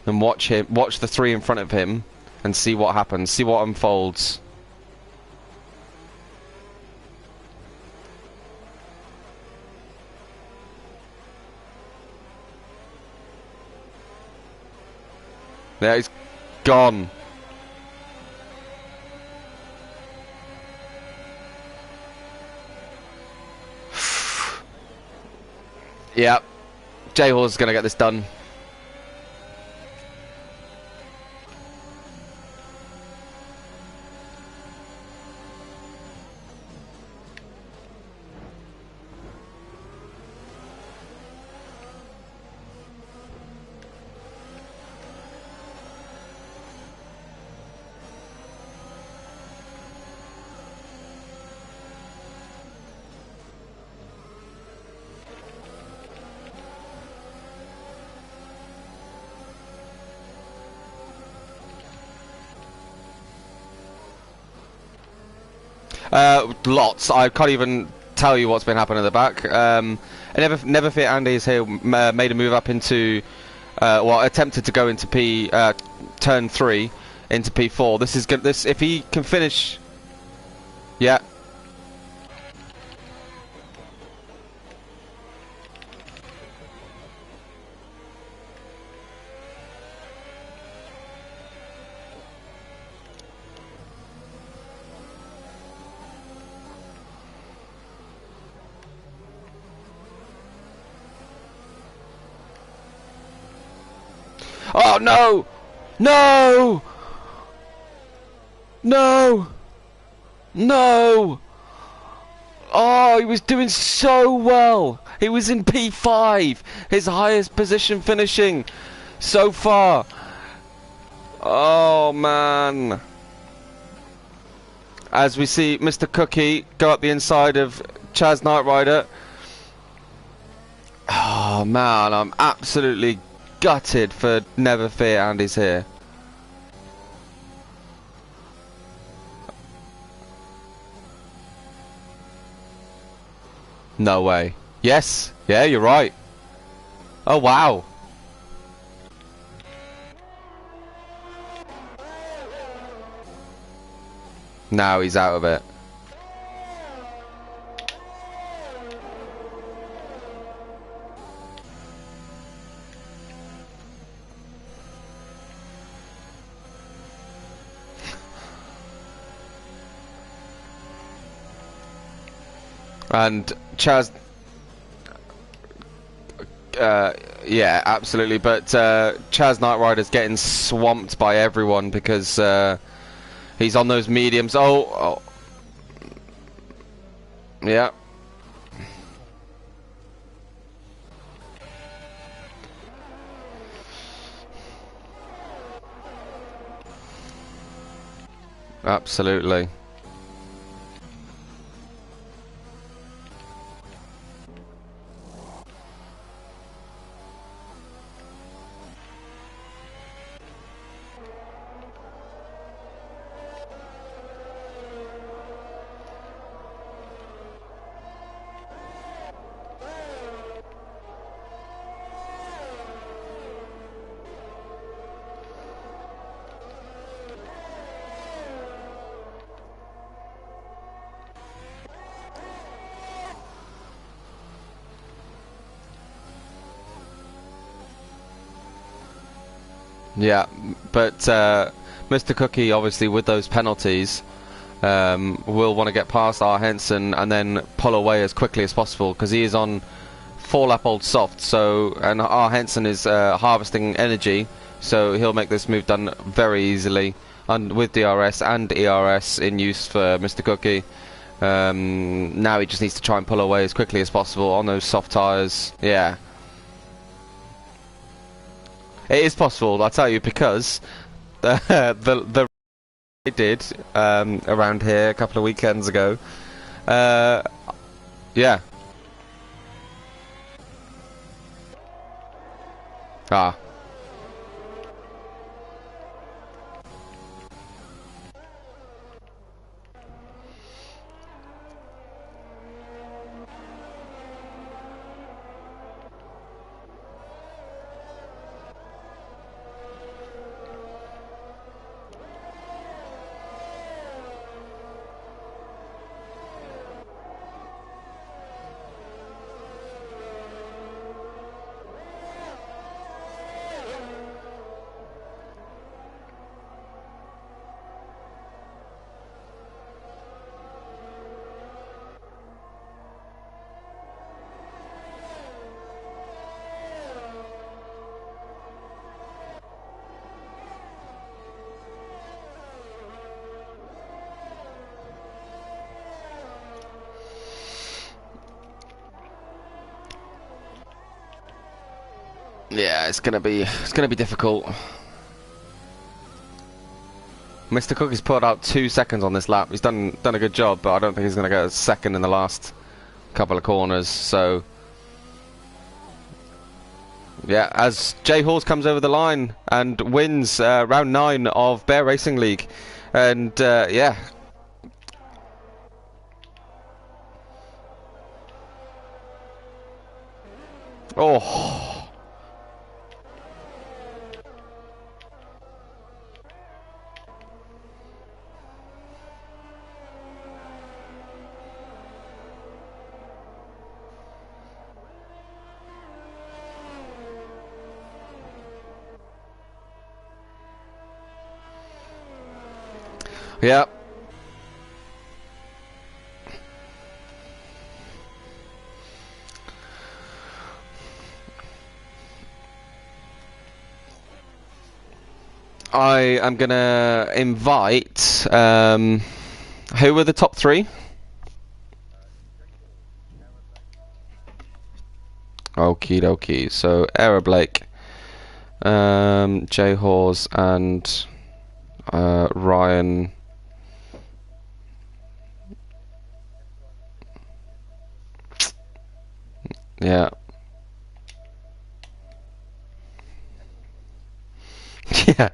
and watch the 3 in front of him, and see what happens. See what unfolds. There, he's gone. Yeah, J-Haw's gonna get this done. Lots. I can't even tell you what's been happening at the back. Never Fear Andy is here. Made a move up into, well, attempted to go into turn 3 into P4. This is good. This, if he can finish, yeah. Oh no! No! No! No! Oh, he was doing so well. He was in P5, his highest position finishing so far. Oh man. As we see Mr. Cookie go up the inside of Chaz Knight Rider. Oh man, I'm absolutely gutted for Never Fear Andy's here. No way. Yes. Yeah, you're right. Oh wow. Now he's out of it. And Chaz, yeah, absolutely. But Chaz Knight Rider's getting swamped by everyone because he's on those mediums. Oh, yeah. Absolutely. Yeah, but Mr. Cookie, obviously, with those penalties, will want to get past R. Henson and then pull away as quickly as possible because he is on 4 lap old soft. So, and R. Henson is harvesting energy, so he'll make this move done very easily, and with DRS and ERS in use for Mr. Cookie. Now he just needs to try and pull away as quickly as possible on those soft tyres. Yeah. It is possible, I'll tell you, because the I did around here a couple of weekends ago. Yeah. Ah. Yeah, it's gonna be difficult. Mr. Cookie's put out 2 seconds on this lap. He's done a good job, but I don't think he's gonna get a second in the last couple of corners. So yeah, as Jay Halls comes over the line and wins round 9 of Bear Racing League, and yeah. Oh. Yeah. I am gonna invite. Who were the top 3? Okie dokie. So Era Blake, Jay Hawes, and Ryan. Yeah. Yeah.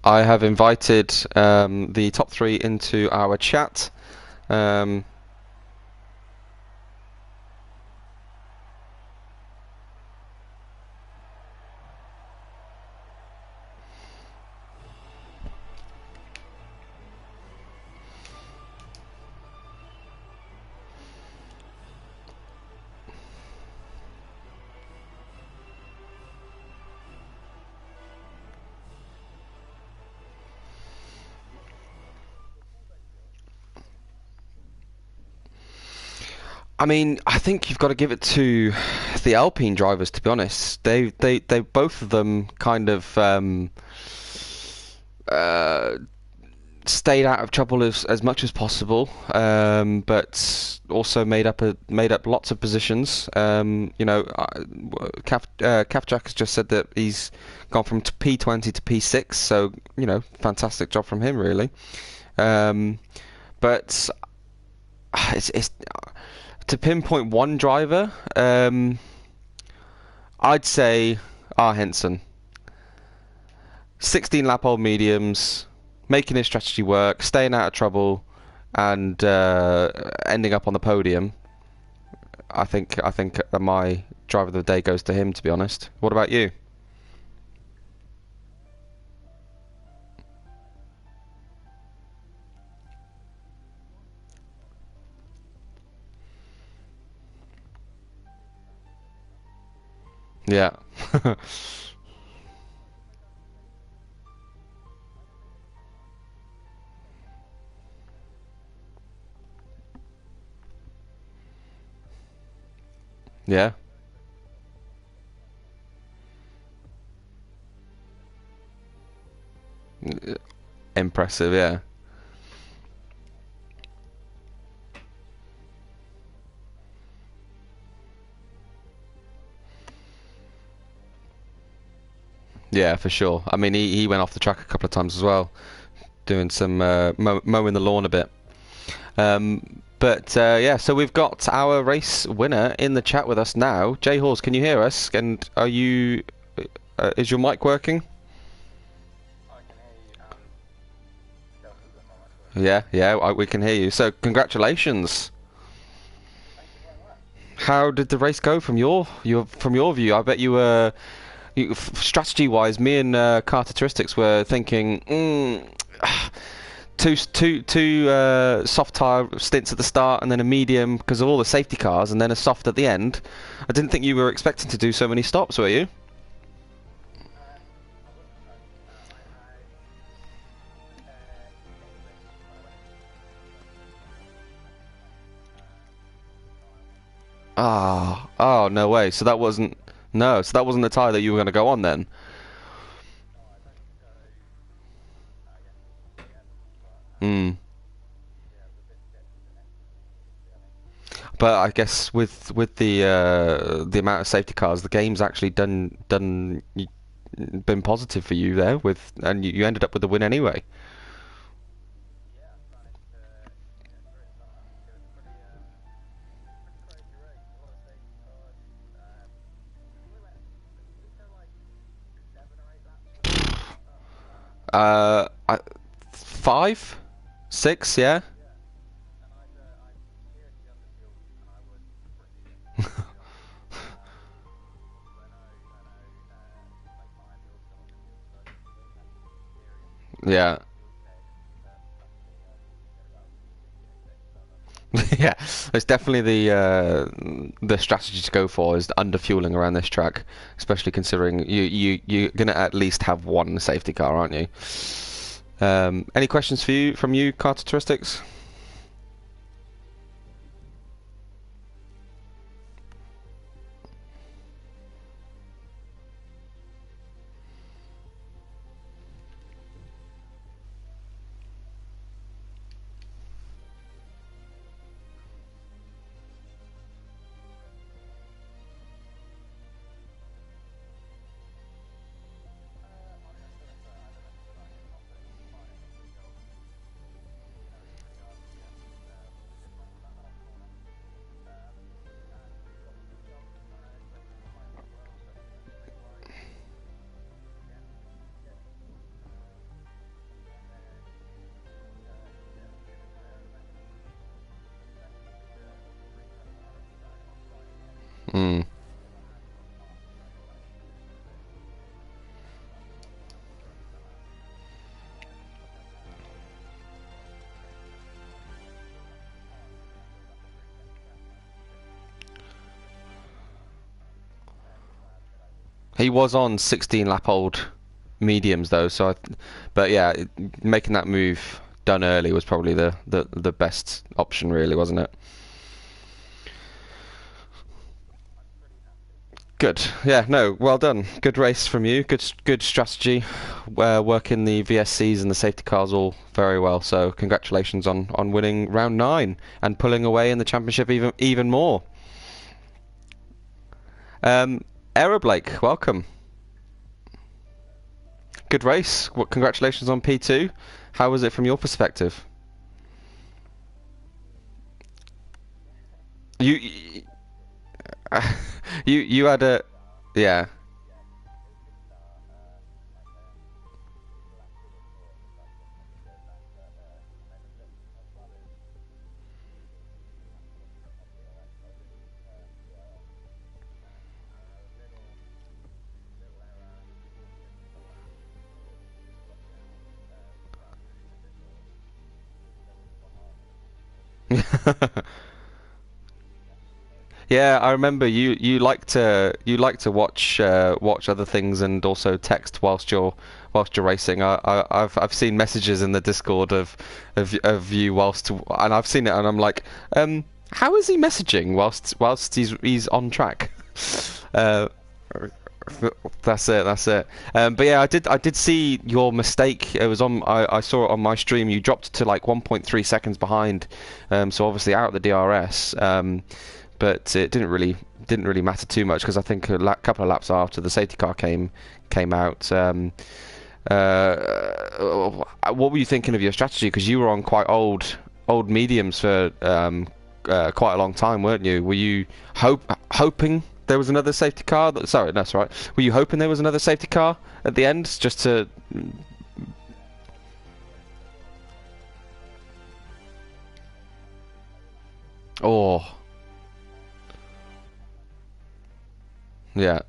I have invited the top 3 into our chat. I mean, I think you've got to give it to the Alpine drivers. To be honest, they both of them kind of stayed out of trouble as much as possible. But also made up lots of positions. Kavchak has just said that he's gone from P20 to P6, so fantastic job from him, really. Um, but it's to pinpoint one driver. I'd say Henson. 16 lap old mediums, making his strategy work, staying out of trouble, and ending up on the podium. I think that my driver of the day goes to him, to be honest. What about you? Yeah. Yeah. Impressive, yeah. Yeah, for sure. I mean, he went off the track a couple of times as well, doing some mowing the lawn a bit. But yeah, so we've got our race winner in the chat with us now. Jay Halls, can you hear us? And are you? Is your mic working? Yeah, yeah, we can hear you. So congratulations. How did the race go from your view? I bet you were strategy-wise. Me and Carteristics were thinking. Two soft tire stints at the start and then a medium because of all the safety cars and then a soft at the end. I didn't think you were expecting to do so many stops, were you? Ah, oh, no way. So that wasn't no, so that wasn't the tire that you were going to go on then. Hmm. But I guess with the amount of safety cars, the game's actually been positive for you there with, and you ended up with the win anyway. I, 5, 6, yeah. Yeah. Yeah, it's definitely the strategy to go for is under fueling around this track, especially considering you're gonna at least have one safety car, aren't you? Any questions for you from you, Carteristics? Mm. He was on 16 lap old mediums though, but yeah, making that move done early was probably the best option, really, wasn't it? Good. Yeah. No. Well done. Good race from you. Good strategy. Working the VSCs and the safety cars all very well. So congratulations on winning round 9 and pulling away in the championship even more. Um, Era Blake, welcome. Good race. Congratulations on P2. How was it from your perspective? You you had a yeah. Yeah, I remember you like to watch other things and also text whilst you're racing. I've seen messages in the Discord of you and I've seen it and I'm like, how is he messaging whilst he's on track? Uh, that's it. That's it. But yeah, I did see your mistake. It was on. I saw it on my stream. You dropped to like 1.3 seconds behind. So obviously out of the DRS. But it didn't really matter too much because I think couple of laps after the safety car came out. What were you thinking of your strategy? Because you were on quite old mediums for quite a long time, weren't you? Were you hoping there was another safety car? Sorry, that's right. Were you hoping there was another safety car at the end, just to? Oh, yeah,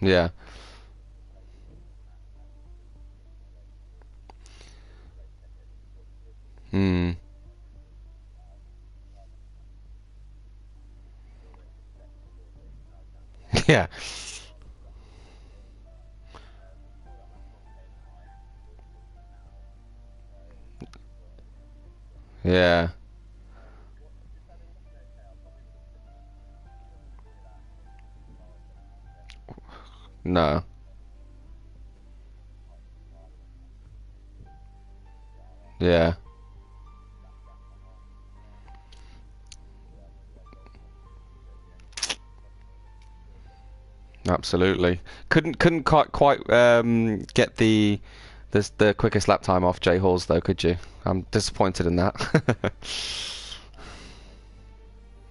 yeah, hmm, yeah, yeah. No, yeah. Absolutely. Couldn't quite get the quickest lap time off Jay Hawes though, could you? I'm disappointed in that.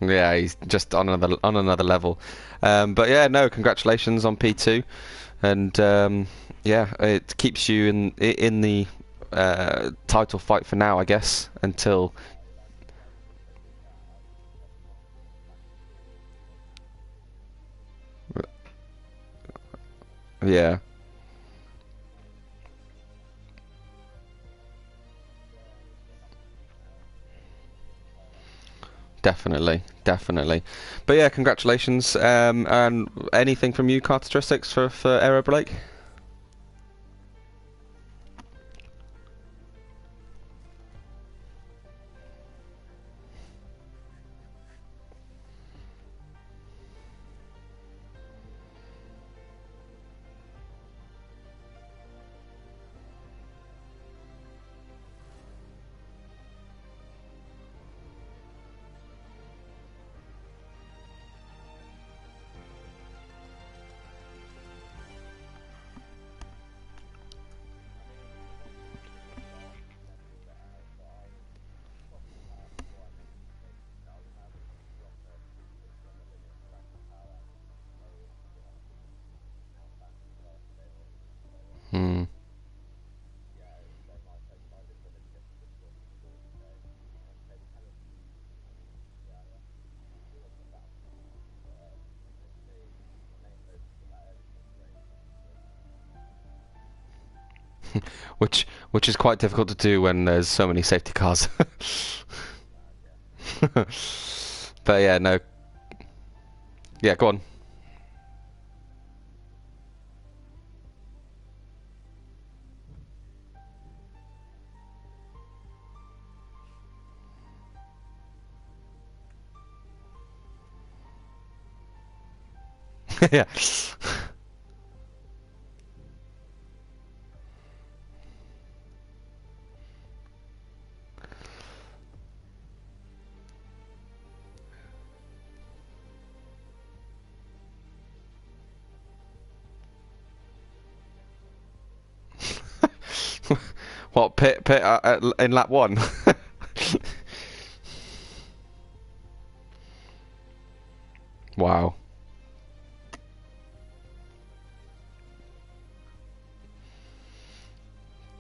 Yeah, he's just on another level. But yeah, no, congratulations on P2, and yeah, it keeps you in the title fight for now, I guess, until yeah. Definitely, definitely. But yeah, congratulations. And anything from you, characteristics for Aero Blake? Hmm. Which is quite difficult to do when there's so many safety cars. But yeah, no. Yeah, go on. Yeah. What, pit in lap one? Wow.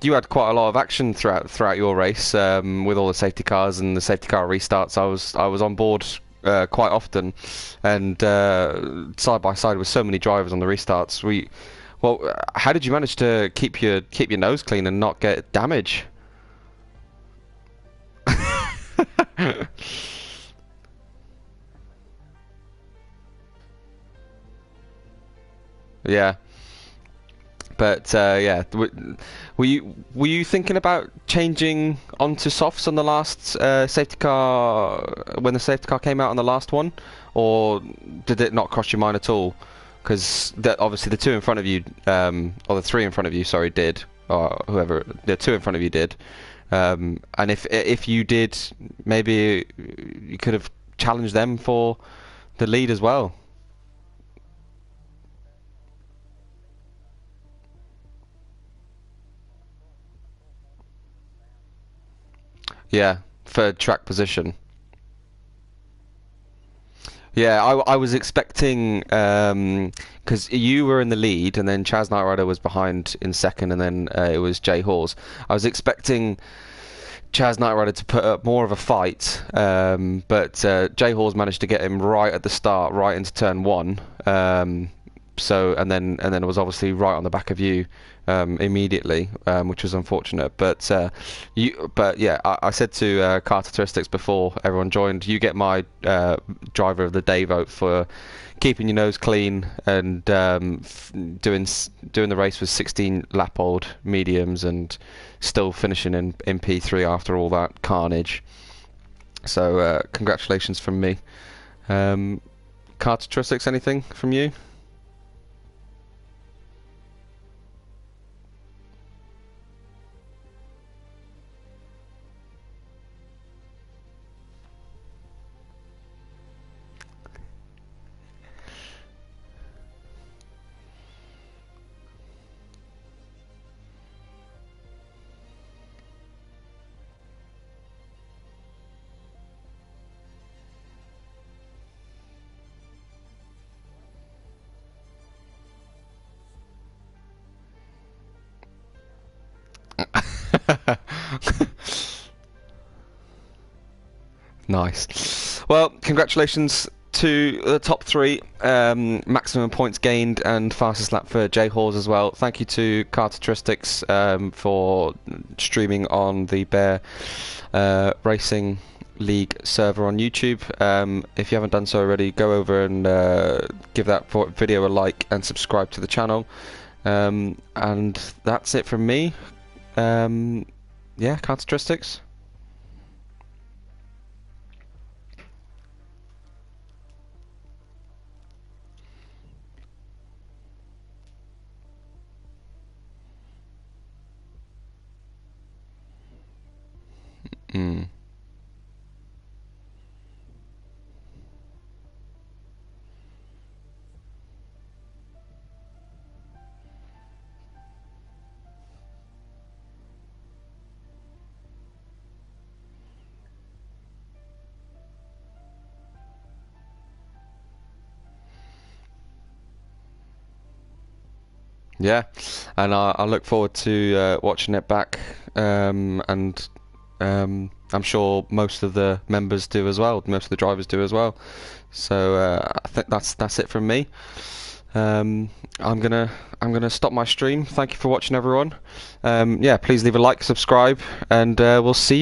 You had quite a lot of action throughout your race, with all the safety cars and the safety car restarts. I was on board quite often, and side by side with so many drivers on the restarts. Well, how did you manage to keep your nose clean and not get damage? Yeah. But yeah, were you thinking about changing onto softs on the last safety car when the safety car came out on the last one, or did it not cross your mind at all? Because obviously the two in front of you, or the three in front of you, sorry, did, or whoever the two in front of you did. And if you did, maybe you could have challenged them for the lead as well. Yeah, third track position. Yeah, I was expecting because you were in the lead and then Chaz Knight Rider was behind in second and then it was Jay Hawes. I was expecting Chaz Knight Rider to put up more of a fight, but Jay Hawes managed to get him right at the start, right into turn one. So and then it was obviously right on the back of you immediately, which was unfortunate. But yeah, I said to Carteristics before everyone joined, you get my driver of the day vote for keeping your nose clean and doing the race with 16 lap old mediums and still finishing in P3 after all that carnage. So congratulations from me. Carteristics, anything from you? Nice. Well, congratulations to the top three. Maximum points gained and fastest lap for Jay Hawes as well. Thank you to Carteristics for streaming on the Bear Racing League server on YouTube. If you haven't done so already, go over and give that video a like and subscribe to the channel. And that's it from me. Yeah, Carteristics. Mm. Yeah, and I look forward to watching it back, and I'm sure most of the members do as well. Most of the drivers do as well. So I think that's it from me. Um, I'm gonna I'm gonna stop my stream. Thank you for watching, everyone. Yeah, please leave a like, subscribe, and we'll see you.